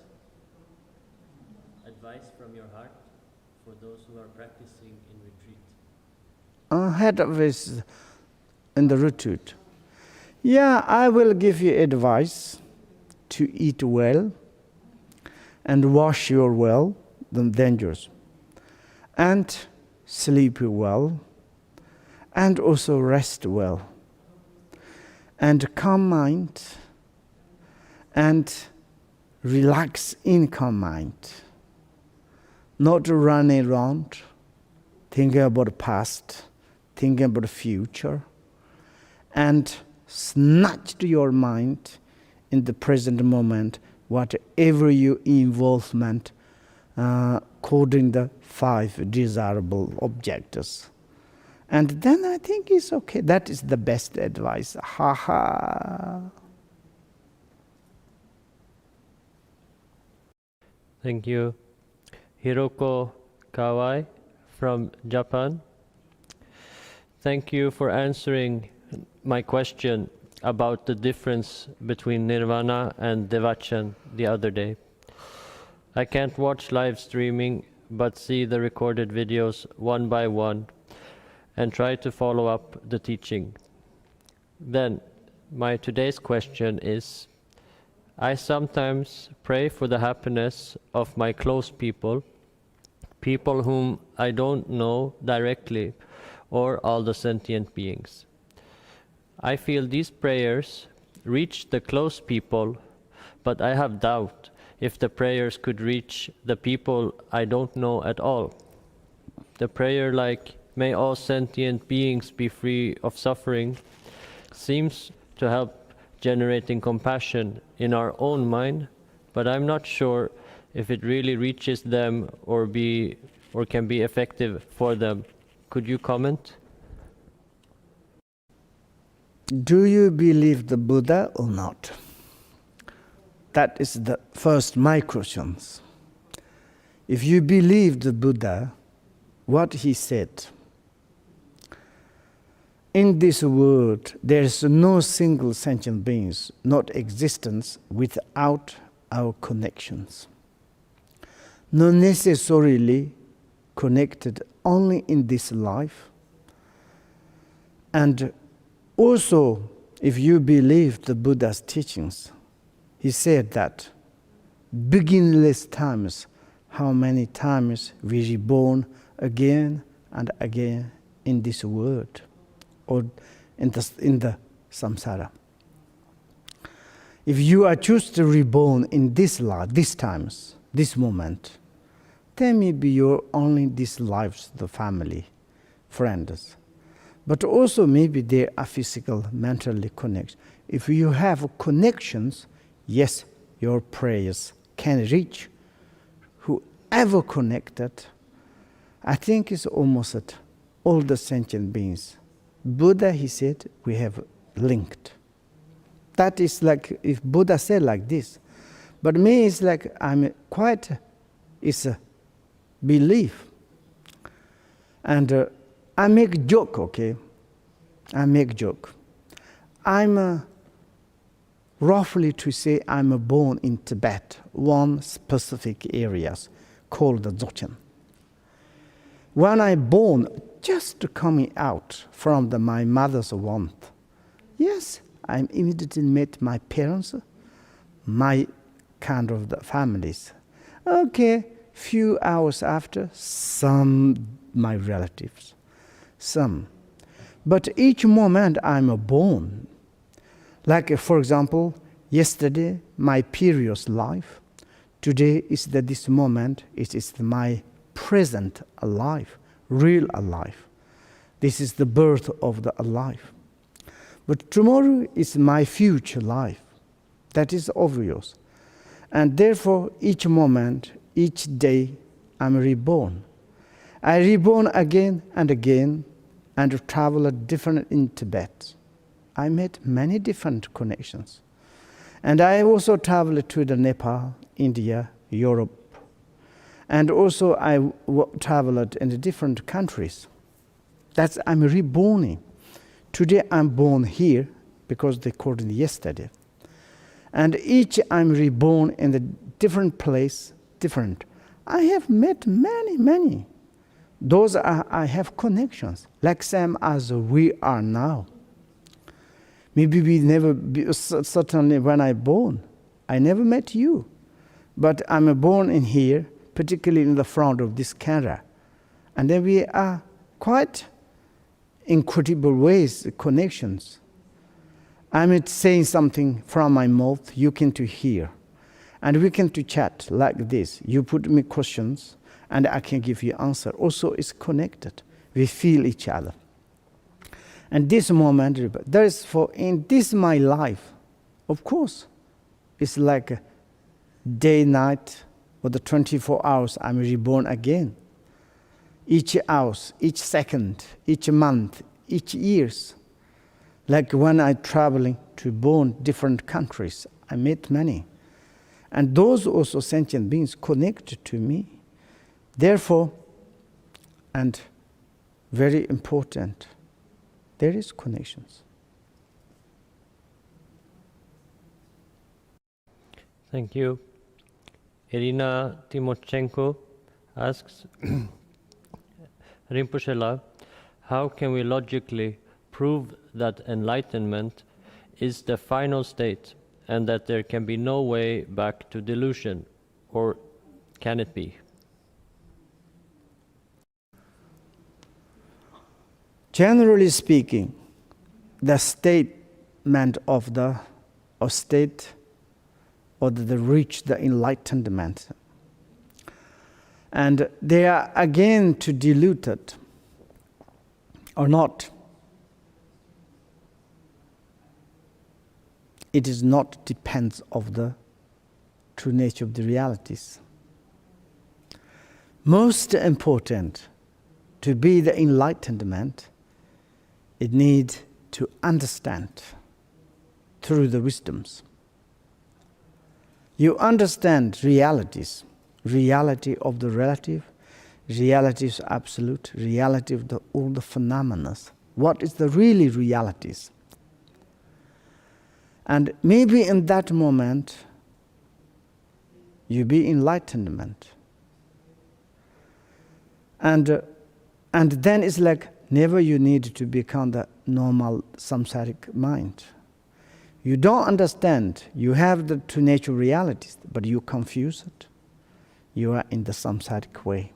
Advice from your heart for those who are practicing in retreat.
Head advice in the retreat. Yeah, I will give you advice to eat well and wash your well, the dangers, and sleep well, and also rest well, and calm mind, and relax in calm mind, not running around, thinking about the past, thinking about the future, and snatch to your mind in the present moment, whatever your involvement, according the 5 desirable objectives. And then I think it's okay. That is the best advice. Ha ha.
Thank you. Hiroko Kawai from Japan. Thank you for answering my question about the difference between Nirvana and Devachan the other day. I can't watch live streaming but see the recorded videos one by one and try to follow up the teaching. Then, my today's question is, I sometimes pray for the happiness of my close people, people whom I don't know directly, or all the sentient beings. I feel these prayers reach the close people, but I have doubt if the prayers could reach the people I don't know at all. The prayer like, may all sentient beings be free of suffering, seems to help generating compassion in our own mind, but I'm not sure if it really reaches them or can be effective for them. Could you comment?
Do you believe the Buddha or not? That is the first my questions. If you believe the Buddha, what he said, in this world there is no single sentient beings, not existence without our connections. Not necessarily connected only in this life. And also, if you believe the Buddha's teachings, he said that beginningless times, how many times we reborn again and again in this world, or in the samsara. If you are choose to reborn in this life, these times, this moment, then maybe you're only these lives, the family, friends. But also maybe they are physical, mentally connected. If you have connections, yes, your prayers can reach whoever connected. I think it's almost at all the sentient beings. Buddha, he said, we have linked. That is like, if Buddha said like this. But me, it's like, it's a belief. And I make joke, okay? I make joke. I'm roughly to say I'm born in Tibet, one specific areas called the Dzogchen. When I born, just coming out from my mother's womb, yes, I immediately met my parents, my kind of the families. Okay, few hours after, my relatives, some. But each moment I'm born, like for example, yesterday my previous life, today is this moment, it is my present alive, real alive. This is the birth of the alive. But tomorrow is my future life. That is obvious. And therefore, each moment, each day, I'm reborn. I reborn again and again, and travel different in Tibet. I met many different connections. And I also traveled to the Nepal, India, Europe. And also I traveled in the different countries. That's I'm reborning. Today I'm born here because they called it yesterday. And each I'm reborn in a different place, different. I have met many. Those I have connections, like same as we are now. Maybe we never, certainly when I born, I never met you. But I'm born in here, particularly in the front of this camera. And then we are quite incredible ways, connections. I'm saying something from my mouth, you can to hear. And we can to chat like this. You put me questions, and I can give you answer. Also, it's connected. We feel each other. And this moment, there is in this my life, of course, it's like day, night, or the 24 hours, I'm reborn again. Each hour, each second, each month, each years. Like when I'm traveling to born different countries, I met many. And those also sentient beings connected to me. Therefore, and very important, there is connections.
Thank you. Irina Timochenko asks, Rinpoche, how can we logically prove that enlightenment is the final state and that there can be no way back to delusion, or can it be?
Generally speaking, the statement of the state or the reach the enlightenment, and they are again to diluted or not. It is not depends of the true nature of the realities. Most important to be the enlightenment, it needs to understand through the wisdoms. You understand realities, reality of the relative, reality is absolute, reality of all the phenomena. What is the really realities? And maybe in that moment, you be enlightenment. And then it's like never you need to become the normal samsaric mind. You don't understand. You have the two natural realities, but you confuse it. You are in the samsaric way.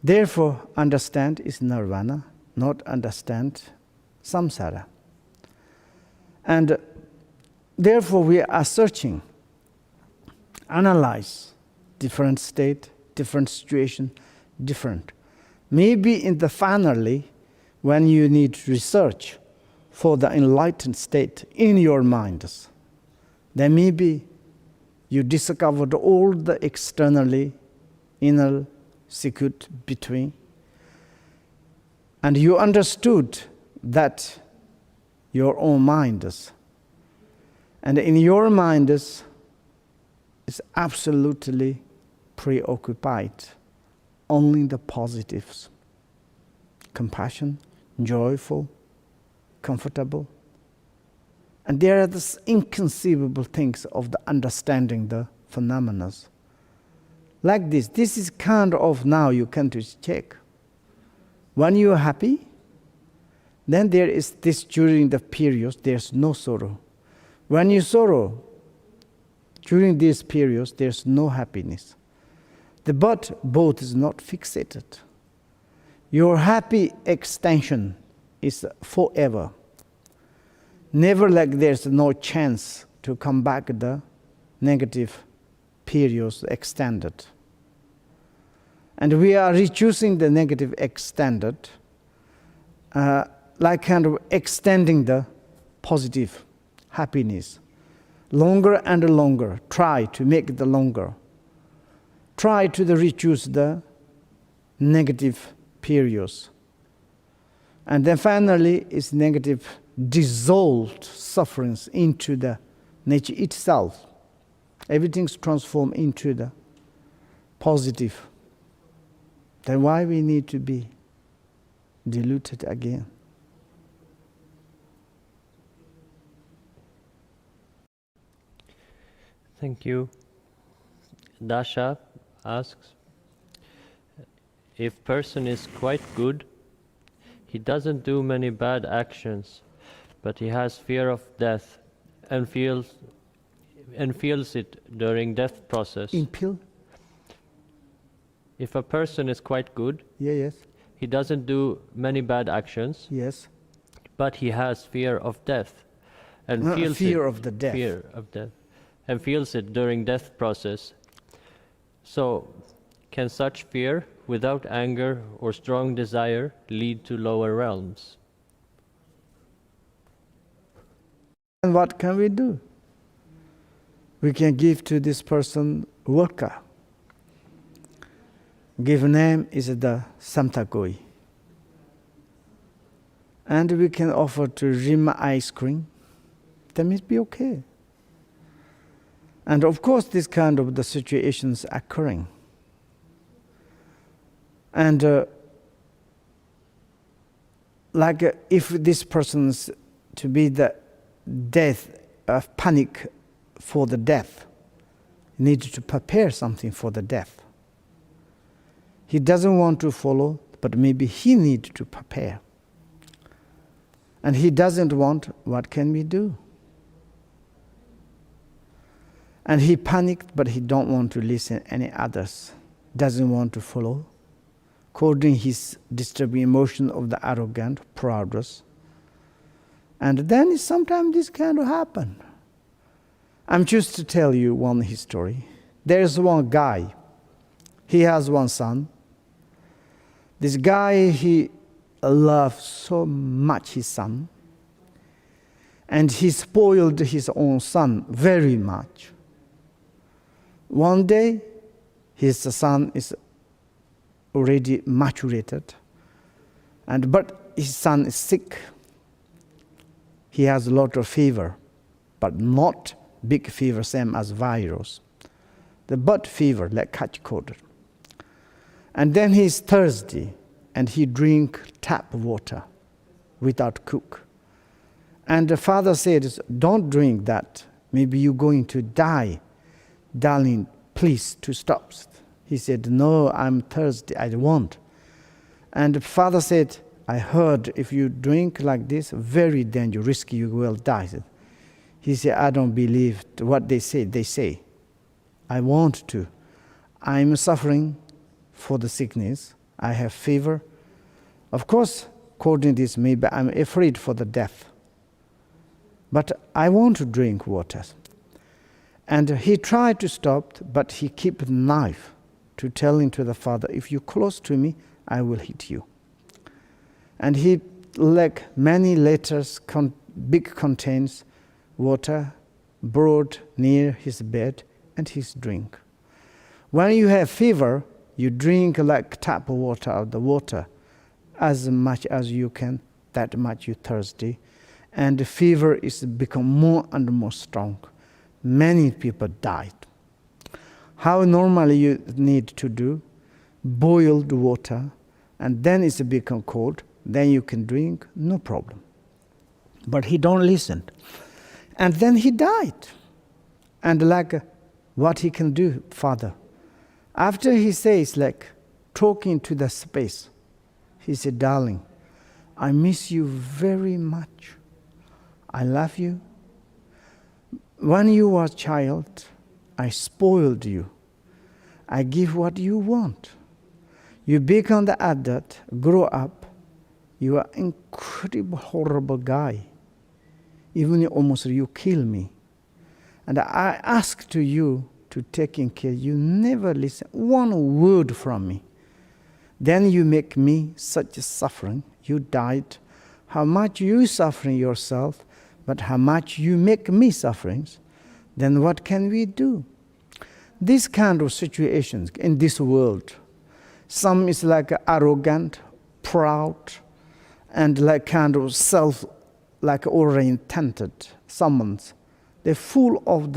Therefore, understand is nirvana, not understand samsara. And therefore, we are searching, analyze different state, different situation, different. Maybe in the finally, when you need research for the enlightened state in your minds, then maybe you discovered all the externally, inner secret between, and you understood that your own minds, and in your minds is absolutely preoccupied only the positives, compassion, joyful, comfortable. And there are these inconceivable things of the understanding the phenomena. Like this is kind of now you can just check. When you are happy, then there is this during the periods, there's no sorrow. When you sorrow, during these periods, there's no happiness. But both is not fixated. Your happy extension is forever. Never like there's no chance to come back the negative periods extended. And we are reducing the negative extended, like kind of extending the positive happiness. Longer and longer, try to make it longer. Try to reduce the negative periods. And then finally, it's negative dissolved sufferings into the nature itself. Everything's transformed into the positive. Then why we need to be diluted again?
Thank you. Dasha asks, if person is quite good, he doesn't do many bad actions, but he has fear of death and feels it during death process.
Impel?
If a person is quite good,
Yes.
he doesn't do many bad actions,
Yes.
but he has fear of death and feels
fear
it,
of the death.
Fear of death, and feels it during death process. So, can such fear, without anger or strong desire, lead to lower realms?
And what can we do? We can give to this person vodka. Give name is the Samtakoi. And we can offer to Jigme ice cream. That may be okay. And of course, this kind of the situations occurring. And if this person's to be the death of panic for the death, he needs to prepare something for the death. He doesn't want to follow, but maybe he needs to prepare. And he doesn't want, what can we do? And he panicked, but he don't want to listen any others. Doesn't want to follow. According his disturbing emotion of the arrogant, proudness. And then sometimes this kind of happen. I'm just to tell you one history. There's one guy. He has one son. This guy, he loves so much his son. And he spoiled his own son very much. One day, his son is already maturated, but his son is sick. He has a lot of fever, but not big fever, same as virus. The butt fever, like catch cold. And then he's thirsty, and he drink tap water without cook. And the father said, don't drink that. Maybe you're going to die. Darling, please, to stop. He said, no, I'm thirsty, I won't. And the father said, I heard if you drink like this, very dangerous, risky, you will die. He said, I don't believe what they say. They say, I want to. I'm suffering for the sickness. I have fever. Of course, according to this, maybe I'm afraid for the death. But I want to drink water. And he tried to stop, but he kept the knife to telling to the father, if you close to me, I will hit you. And he, like many letters, big contains water, brought near his bed, and his drink. When you have fever, you drink like tap water of the water, as much as you can, that much you thirsty. And the fever is become more and more strong. Many people died. How normally you need to do? Boiled water, and then it's become cold, then you can drink, no problem. But he don't listen. And then he died. And what he can do, Father? After he says, talking to the space, he said, darling, I miss you very much. I love you. When you were a child, I spoiled you. I give what you want. You become the adult, grow up. You are incredible, horrible guy. Even almost you kill me. And I ask to you to taking care. You never listen one word from me. Then you make me such a suffering. You died. How much you suffering yourself, but how much you make me sufferings. Then what can we do? These kind of situations in this world, some is arrogant, proud, and kind of self, oriented. Someone's, they're full of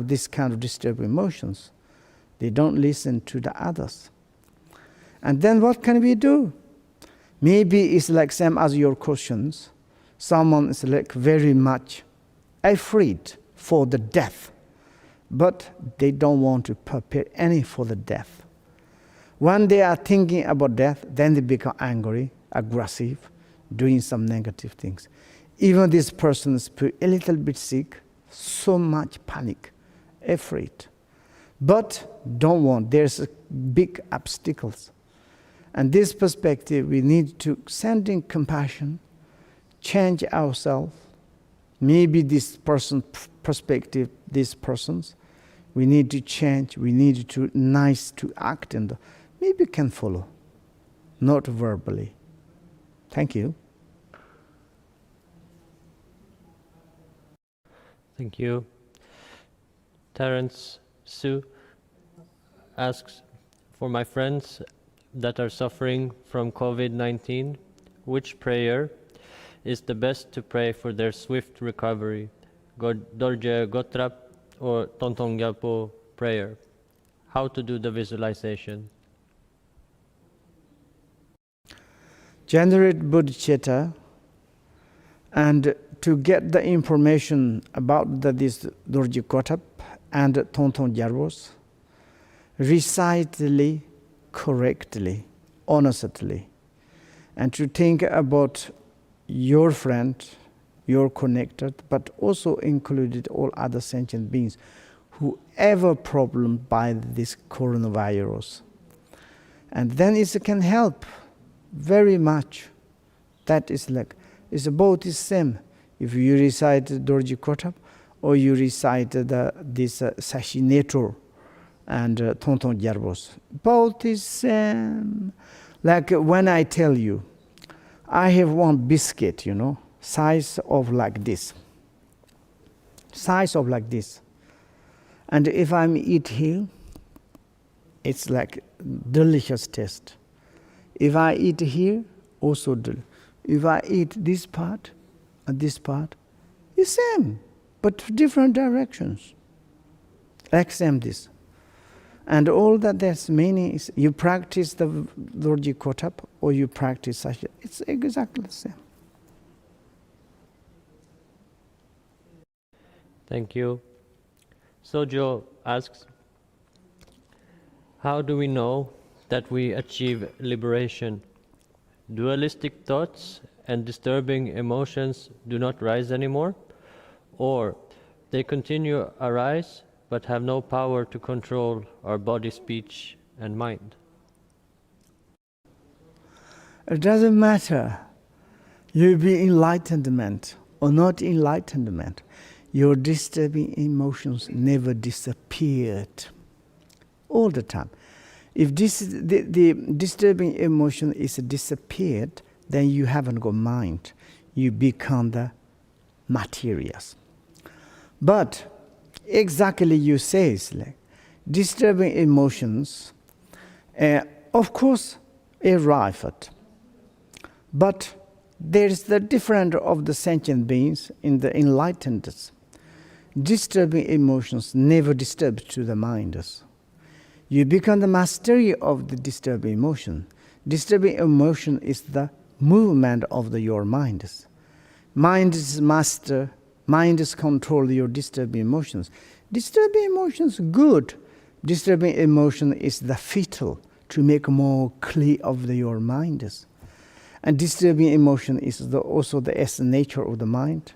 this kind of disturbing emotions. They don't listen to the others. And then what can we do? Maybe it's same as your questions. Someone is very much afraid for the death, but they don't want to prepare any for the death. When they are thinking about death, then they become angry, aggressive, doing some negative things. Even this person is a little bit sick, so much panic, afraid. But don't want, there's big obstacles. And this perspective, we need to send in compassion, change ourselves. Maybe this person's perspective, this person's, we need to change, we need to nice to act, and maybe can follow, not verbally. Thank you.
Thank you. Terence Su asks, for my friends that are suffering from COVID-19, which prayer is the best to pray for their swift recovery? Dorje Gotrap or Tontong Gyalpo prayer? How to do the visualization?
generate bodhicitta, and to get the information about this Dorji Kotap and Tonton Gyarbos, recitedly, correctly, honestly, and to think about your friend, your connected, but also included all other sentient beings who ever problemed by this coronavirus. And then it can help very much. That is like, it's both the same. If you recite Dorji Kotap or you recite this Sashinator and Tonton Gyarbos, both is same. Like when I tell you, I have one biscuit, size of like this. Size of like this. And if I'm eat here, it's like delicious taste. If I eat here, also delicious. If I eat this part and this part, it's same, but different directions. Like same this. And all that there's meaning is you practice the Dorji Kotap or you practice such. It's exactly the same.
Thank you. Sojo asks, how do we know that we achieve liberation? Dualistic thoughts and disturbing emotions do not rise anymore? Or they continue arise but have no power to control our body, speech, and mind?
It doesn't matter. You be enlightenment or not enlightenment. Your disturbing emotions never disappeared. All the time. If the disturbing emotion is disappeared, then you haven't got mind. You become the materials. But exactly you say it's like disturbing emotions, of course, arrive at. But there is the difference of the sentient beings in the enlightened. Disturbing emotions never disturb to the minds. You become the mastery of the disturbing emotion. Disturbing emotion is the movement of your minds. Mind is master. Mind is control your disturbing emotions. Disturbing emotions good. Disturbing emotion is the fatal to make more clear of your minds. And disturbing emotion is also the essence nature of the mind.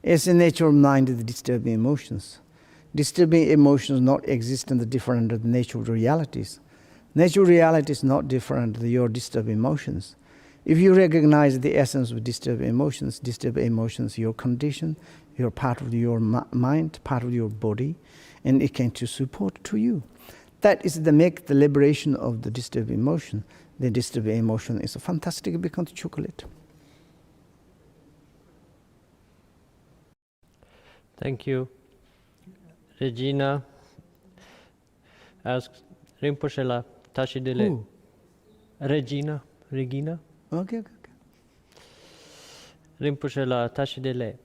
Essence nature of mind is the disturbing emotions. Disturbing emotions not exist in the different nature of realities. Natural reality is not different than your disturbing emotions. If you recognize the essence of disturbing emotions, your condition, you're part of your mind, part of your body, and it can to support to you. That is the make the liberation of the disturbing emotion. The disturbing emotion is a fantastic become chocolate.
Thank you. Regina asks, Rinpoche la tashidele.
Who?
Regina.
Okay.
Rinpoche la tashidele.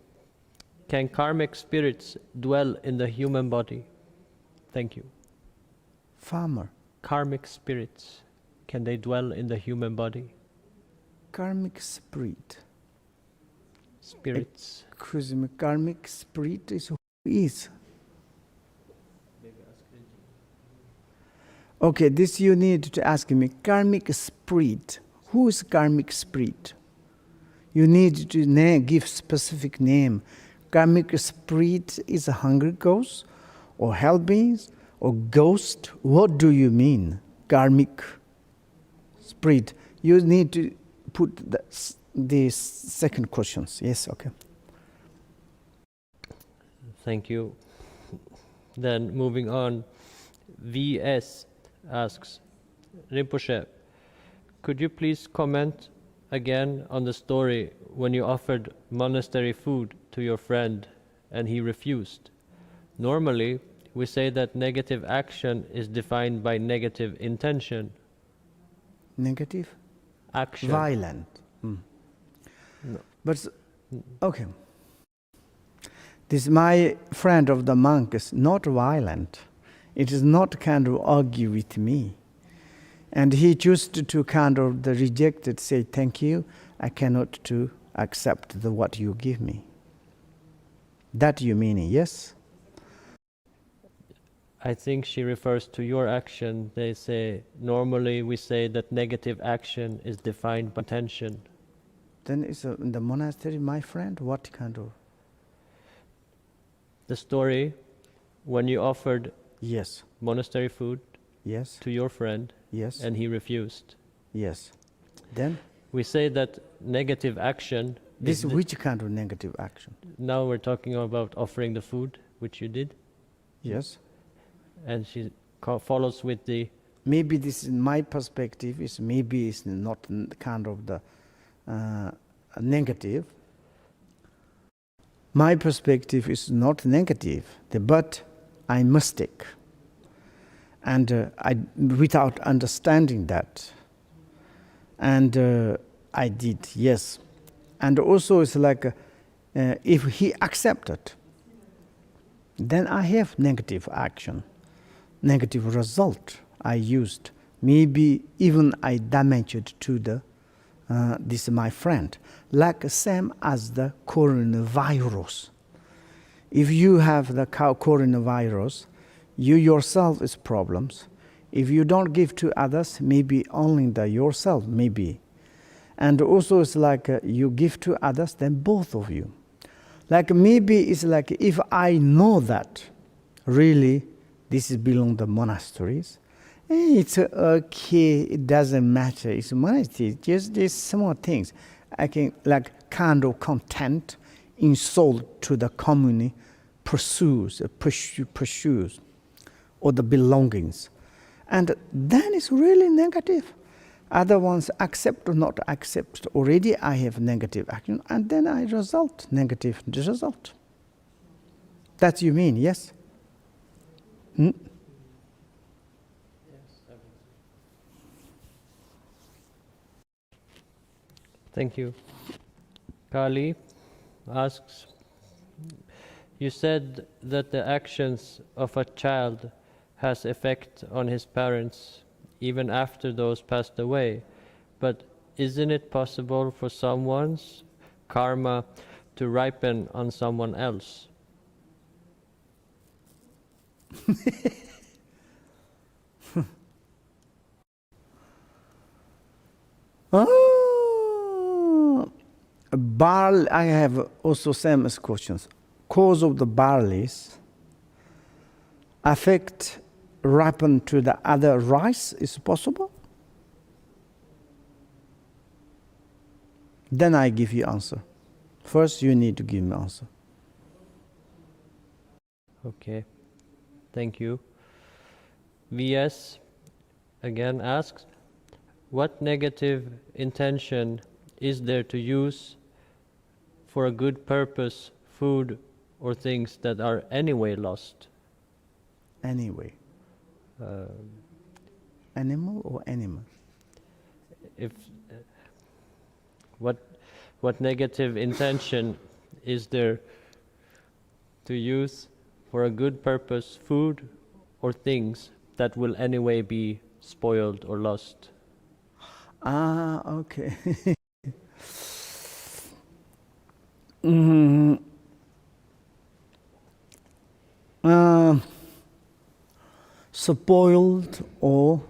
Can karmic spirits dwell in the human body? Thank you.
Farmer.
Karmic spirits, can they dwell in the human body?
Karmic spirit.
Spirits.
Excuse me, karmic spirit is who is. Okay, this you need to ask me. Karmic spirit. Who is karmic spirit? You need to give specific name. Karmic spirit is a hungry ghost, or hell beings, or ghost. What do you mean, karmic spirit? You need to put the second questions. Yes, okay.
Thank you. Then moving on, VS asks, Rinpoche, could you please comment again on the story when you offered monastery food to your friend and he refused? Normally, we say that negative action is defined by negative intention.
Negative?
Action.
Violent. No. But, okay. This my friend of the monk is not violent. It is not kind of argue with me. And he chose to kind of the reject it, say, thank you, I cannot to accept what you give me. That you mean, yes?
I think she refers to your action. They say, normally we say that negative action is defined by intention.
Then it's in the monastery, my friend, what kind of?
The story, when you offered
Yes.
monastery food
Yes.
to your friend,
Yes.
and he refused.
Yes. Then?
We say that negative action
This which kind of negative action?
now we're talking about offering the food, which you did.
Yes.
And she follows with the...
Maybe this, in my perspective, is maybe it's not kind of the negative. My perspective is not negative, but I mistake. And without understanding that. And I did, yes. And also it's like, if he accepted, then I have negative action, negative result I used. Maybe even I damaged to the this my friend, like same as the coronavirus. If you have the coronavirus, you yourself is problems. If you don't give to others, maybe only the yourself, maybe. And also it's like you give to others, then both of you. Like maybe it's like if I know that really this is belong to monasteries, it's okay, it doesn't matter, it's monastery, just these small things. I can like kind of content in soul to the community pursues, or the belongings. And then it's really negative. Other ones accept or not accept. Already I have negative action, and then I result negative result. That you mean, yes? Hmm?
Thank you. Kali asks, you said that the actions of a child has effect on his parents even after those passed away, but isn't it possible for someone's karma to ripen on someone else?
Barley, I have also same questions. Cause of the barleys affect ripen to the other rice is possible? Then I give you answer. First you need to give me answer.
Okay, thank you. VS again asks, what negative intention is there to use for a good purpose food or things that are anyway lost?
Anyway. Animal or animal?
If what negative intention is there to use for a good purpose food or things that will anyway be spoiled or lost?
Ah, okay. Spoiled or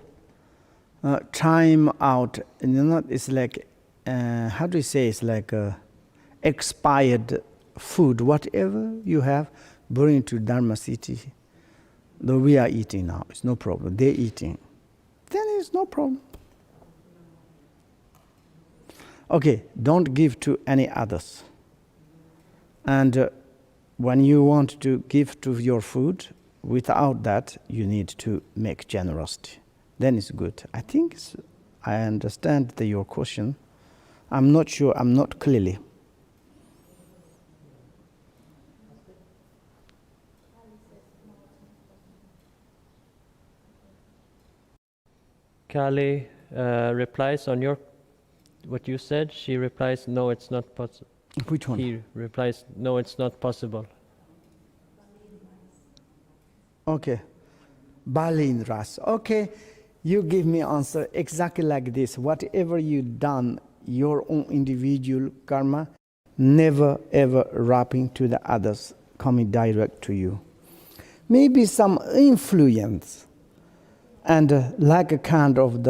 time out, it's like, how do you say, it's like expired food, whatever you have, bring to Dharma city. Though we are eating now, it's no problem, they're eating. Then it's no problem. Okay, don't give to any others. And when you want to give to your food, without that, you need to make generosity. Then it's good. I think I understand your question. I'm not sure, I'm not clearly.
Kali replies on what you said. She replies, no, it's not possible.
Which one?
He replies, no, it's not possible.
Okay. Barley in rice. Okay. You give me answer exactly like this. Whatever you done, your own individual karma, never ever wrapping to the others, coming direct to you. Maybe some influence, and like a kind of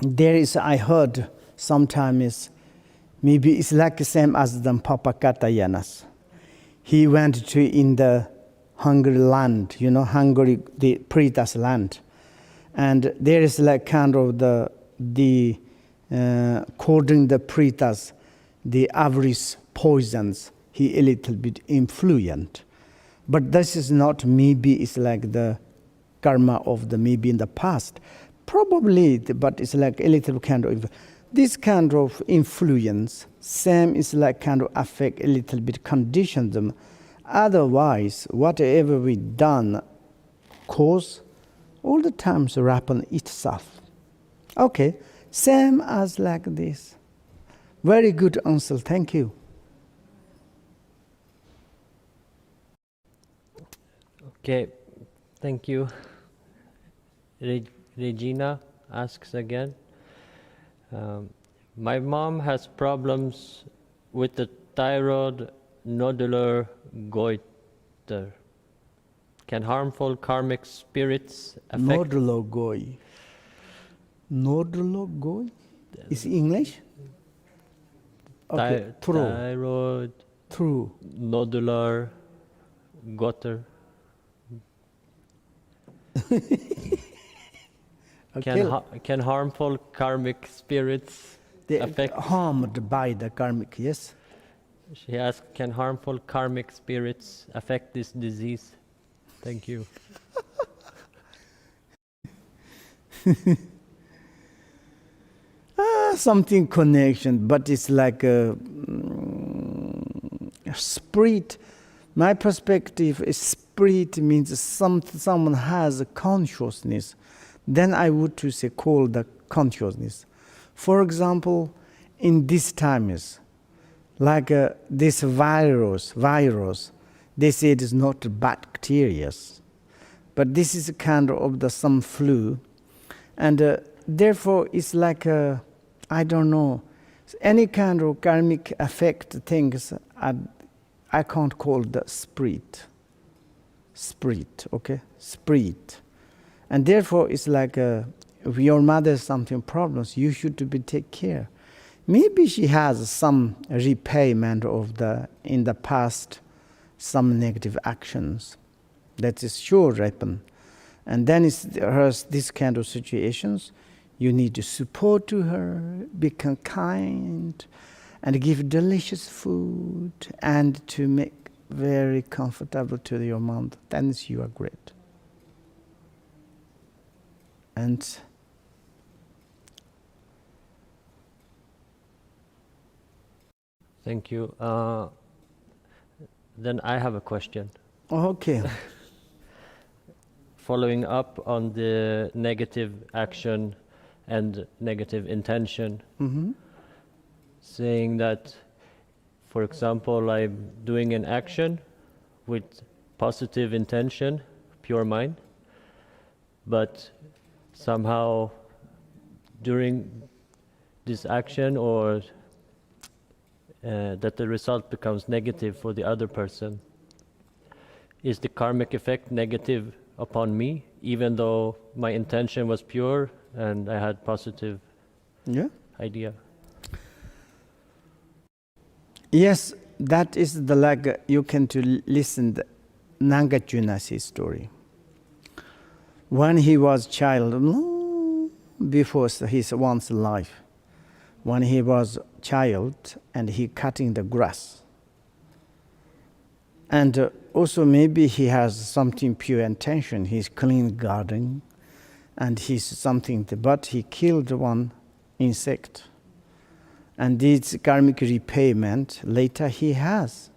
there is, I heard sometimes, maybe it's like the same as the Papa Katayanas. He went to in the Hungary land, Hungary, the Pretas land. And there is like kind of according the Pretas, the average poisons, he a little bit influent. But this is not, maybe it's like the karma of the maybe in the past. Probably, but it's like a little kind of, this kind of influence, same is like kind of affect a little bit, condition them. Otherwise, whatever we done, cause, all the times happen itself. Okay, same as like this. Very good answer, thank you.
Okay, thank you. Regina asks again. My mom has problems with the thyroid nodular goiter. Can harmful karmic spirits affect...
Nodular goy. Nodular goy? Is English? Okay, true.
Thyroid...
True.
Nodular goiter.
Okay.
Can harmful karmic spirits affect...
Harmed by the karmic, yes?
She asks, can harmful karmic spirits affect this disease? Thank you.
Something connection, but it's like a spirit. My perspective is spirit means someone has a consciousness. Then I would to say call the consciousness. For example, in these times, like this virus, they say it is not bacteria, but this is a kind of some flu, and therefore it's like I don't know, any kind of karmic effect things. I can't call the spirit, okay, spirit, and therefore it's like if your mother has something problems, you should be take care. Maybe she has some repayment of in the past, some negative actions. That is sure happen. And then it's this kind of situations, you need to support to her, become kind, and give delicious food, and to make very comfortable to your mom. Then you are great. And
thank you. Then I have a question.
okay.
Following up on the negative action and negative intention, saying that, for example, I'm doing an action with positive intention, pure mind, but somehow during this action or that the result becomes negative for the other person. Is the karmic effect negative upon me, even though my intention was pure and I had positive idea?
Yes, that is the like you can to listen the Nagarjuna's story. When he was child, before his once life, when he was child and he cutting the grass, and also maybe he has something pure intention. He's clean garden, and he's something. But he killed one insect, and this karmic repayment later he has.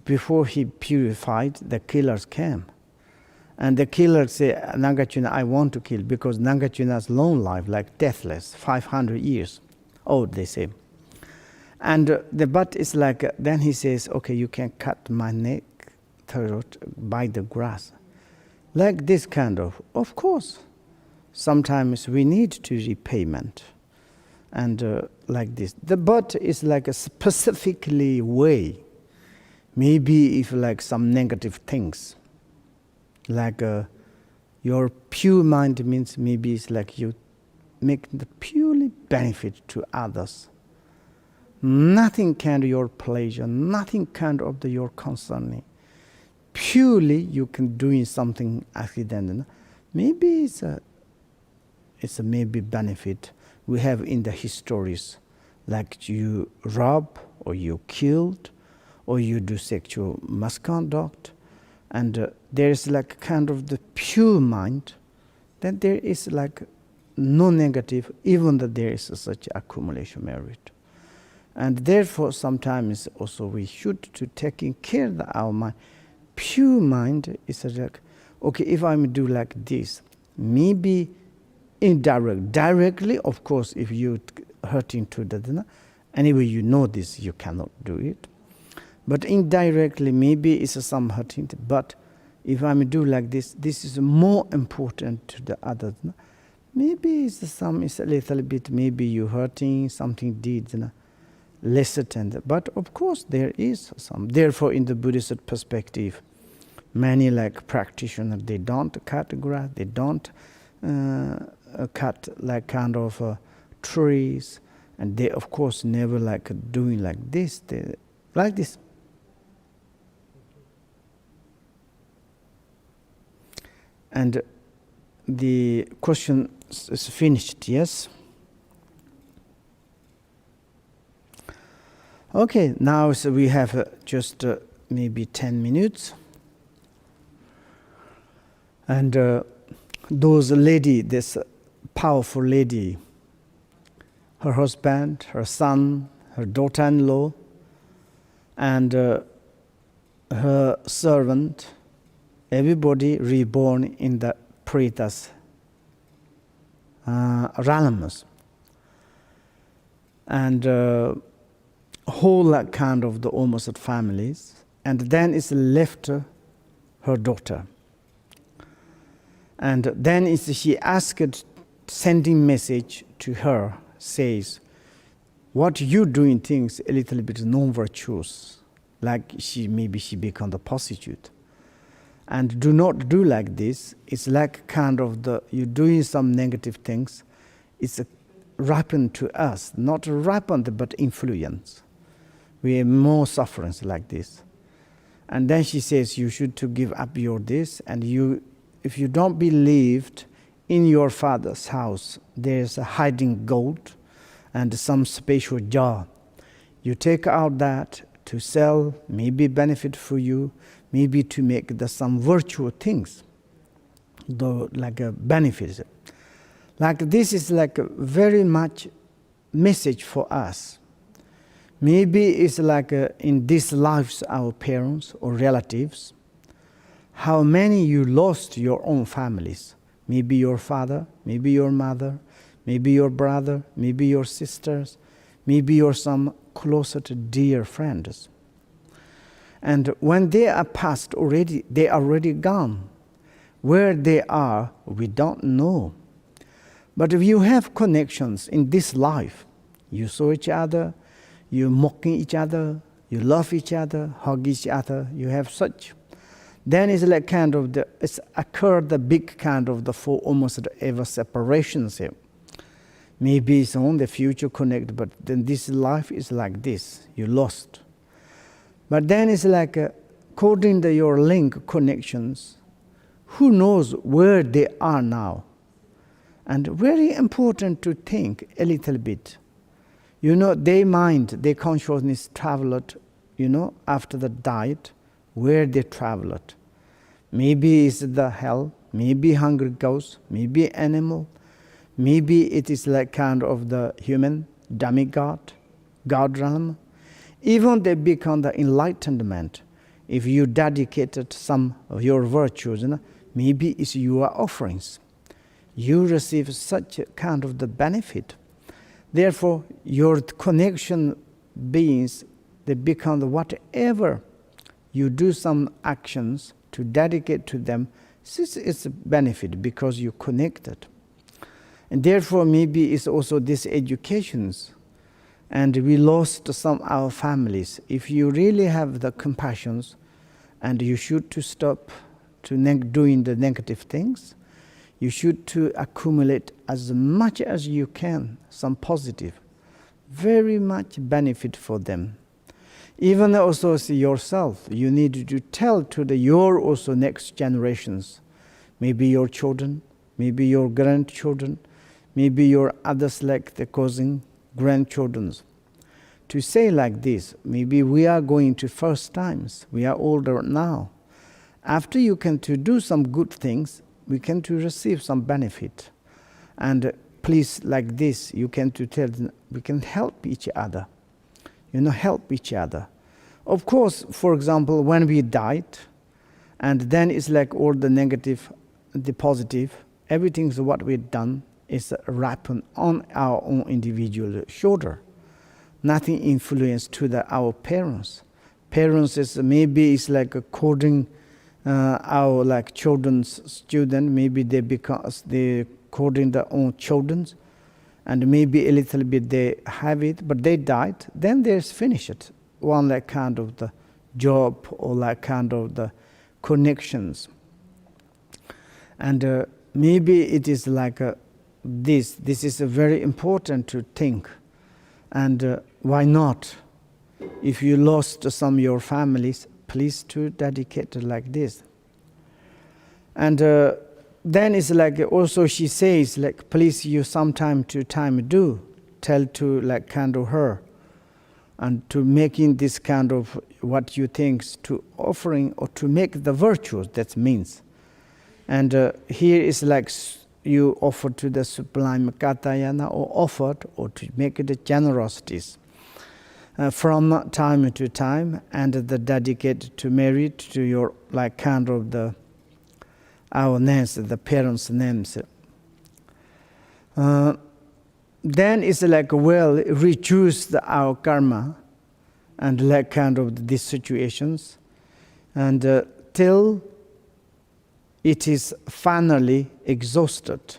Before he purified, the killers came, and the killer say, Nagarjuna, I want to kill, because Nagarjuna's long life, like deathless, 500 years old, they say. And the butt is like, then he says, okay, you can cut my neck, throat by the grass. Like this kind of course. sometimes we need to repayment. And like this. The but is like a specifically way. Maybe if like some negative things. Like your pure mind means maybe it's like you make the purely benefit to others. Nothing kind of your pleasure, nothing kind of your concerning. Purely you can doing something accidental. Maybe it's a maybe benefit we have in the histories, like you rob or you killed or you do sexual misconduct, and there is like kind of the pure mind, then there is like no negative, even that there is such accumulation merit. And therefore sometimes also we should to taking care of our mind. Pure mind is like, okay, if I do like this, maybe directly, of course, if you hurting to the, anyway you know this, you cannot do it. But indirectly, maybe it's some hurting, but if I do like this, this is more important to the others. Maybe it's a little bit, maybe you hurting, something did, lesser than, but of course there is some. Therefore, in the Buddhist perspective, many like practitioners, they don't cut grass, they don't cut like kind of trees, and they of course never like doing like this. They, like this. And the question is finished, yes? Okay, now so we have just maybe 10 minutes. And those lady, this powerful lady, her husband, her son, her daughter-in-law, and her servant, everybody reborn in the Pretas realms. And whole kind of the almost families. And then is left her daughter. And then is she asked, sending message to her, says, what you doing things a little bit non-virtuous, like maybe she become the prostitute. And do not do like this. It's like kind of you doing some negative things. It's ripen to us, not ripened but influence. We have more sufferings like this. And then she says, you should to give up your this, and you, if you don't believed in your father's house, there's a hiding gold and some special jar. You take out that to sell, maybe benefit for you, maybe to make some virtual things, though like a benefit. Like this is like a very much message for us. Maybe it's like in these lives our parents or relatives, how many you lost your own families. Maybe your father, maybe your mother, maybe your brother, maybe your sisters, maybe your some closer to dear friends. And when they are past already, they are already gone. Where they are, we don't know. But if you have connections in this life, you saw each other, you mocking each other, you love each other, hug each other, you have such. Then it's like kind of it's occurred the big kind of the for almost ever separations here. Maybe it's on the future connect, but then this life is like this, you lost. But then it's like according to your link connections, who knows where they are now? And very important to think a little bit. You know, their mind, their consciousness traveled, you know, after the diet, where they traveled. Maybe it's the hell, maybe hungry ghost, maybe animal, maybe it is like kind of the human demigod, God realm. Even they become the enlightenment. If you dedicated some of your virtues, you know, maybe it's your offerings. You receive such a kind of the benefit. Therefore, your connection beings, they become the whatever you do some actions to dedicate to them, this is a benefit because you connected. And therefore, maybe it's also these educations. And we lost some our families. If you really have the compassions, and you should to stop to doing the negative things, you should to accumulate as much as you can, some positive, very much benefit for them. Even also as yourself, you need to tell to your also next generations, maybe your children, maybe your grandchildren, maybe your others like the cousin, grandchildren, to say like this, maybe we are going to first times, we are older now. After you can to do some good things, we can to receive some benefit. And please, like this, you can to tell them, we can help each other. Help each other. Of course, for example, when we died, and then it's like all the negative, the positive, everything what we've done is wrapped on our own individual shoulder. Nothing influence to our parents. Parents is maybe it's like according our like children's student, maybe they because they according their own children's, and maybe a little bit they have it, but they died. Then there's finished one like kind of the job or like kind of the connections, and maybe it is like this. This is very important to think, and why not? If you lost some of your families, please to dedicate it like this. And then it's like also she says like, please you sometime to time do tell to like kind of her, and to making this kind of what you think to offering or to make the virtues, that means. And here is like you offer to the sublime Katayana or offered or to make the generosities. From time to time, and the dedicate to merit to your like kind of our names, the parents' names. Then it's like reduce our karma, and like kind of these situations, and till it is finally exhausted.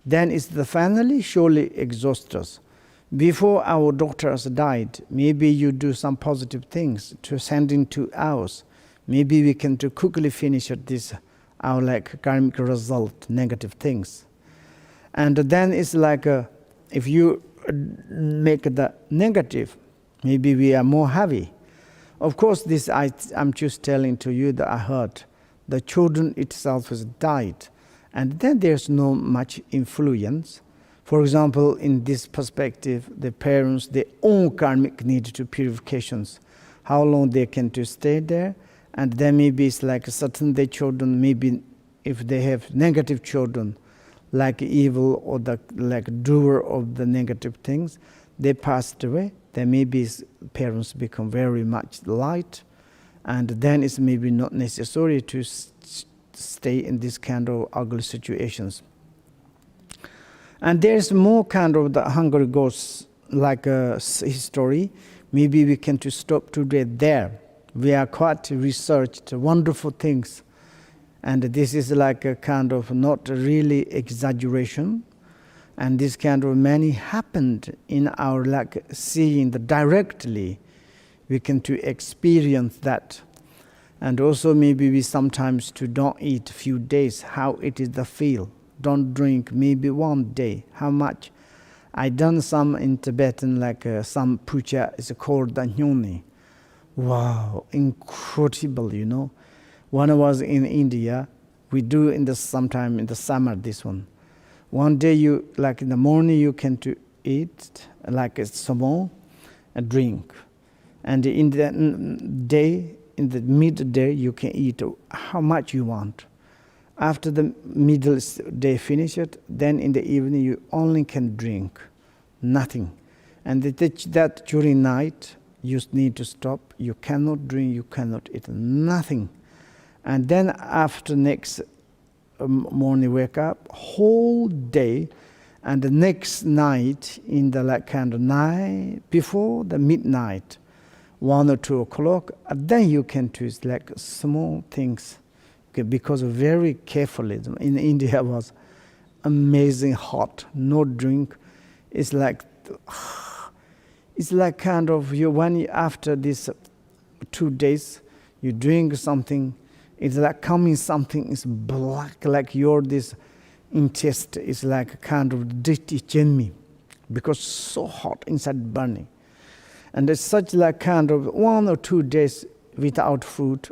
Then it's the finally surely exhausted. Before our daughters died, maybe you do some positive things to send in 2 hours. Maybe we can to quickly finish at this, our like karmic result, negative things. And then it's like, if you make the negative, maybe we are more heavy. Of course, this I'm just telling to you that I heard. The children itself has died. And then there's no much influence. For example, in this perspective, the parents, their own karmic need to purifications, how long they can to stay there, and then maybe it's like certain their children, maybe if they have negative children, like evil or the like doer of the negative things, they passed away. Then maybe parents become very much light, and then it's maybe not necessary to stay in this kind of ugly situations. And there's more kind of the hungry ghosts like a history. Maybe we can to stop today there. We are quite researched wonderful things, and this is like a kind of not really exaggeration. And this kind of many happened in our like seeing the directly. We can to experience that, and also maybe we sometimes to don't eat a few days. How it is the feel. Don't drink maybe 1 day. How much? I done some in Tibetan, like some puja is called the nyoni. Wow, incredible, When I was in India, we do in the sometime in the summer this one. One day you, like in the morning you can to eat like a small, a drink. And in the day, in the midday you can eat how much you want. After the middle day finished, then in the evening you only can drink, nothing. And that during night you need to stop. You cannot drink, you cannot eat, nothing. And then after next morning wake up, whole day, and the next night in the like kind of night before the midnight, 1 or 2 o'clock, then you can choose like small things. Okay, because very carefully in India was amazing hot, no drink. It's like kind of you when you, after this 2 days you drink something. It's like coming something is black, like your this intestine is like a kind of dirty Jigme, because so hot inside burning. And it's such like kind of 1 or 2 days without food,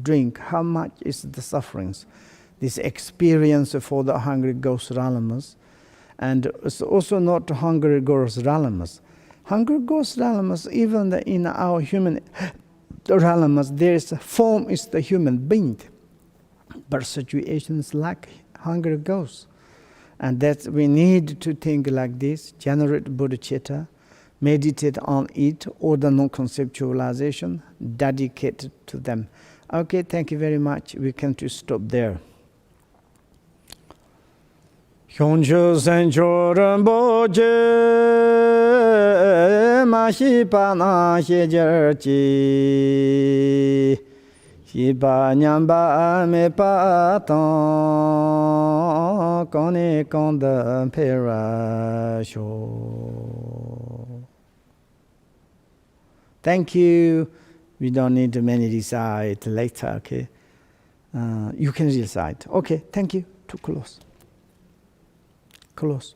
drink. How much is the sufferings? This experience for the hungry ghost Ralamas. And it's also not hungry ghost Ralamas. Hungry ghost Ralamas, even in our human Ralamas, there is a form is the human being. But situations like hungry ghosts. And that we need to think like this, generate bodhicitta, meditate on it, or the non-conceptualization, dedicated to them. Okay, thank you very much. We can just stop there. Hyonjo Sencho Rinpoche Mahipa Na Hejerchi Hipa Nyamba Me Patan Kone Konda Perasho. Thank you. We don't need to many recite later, okay? You can recite. Okay, thank you. To close. Close.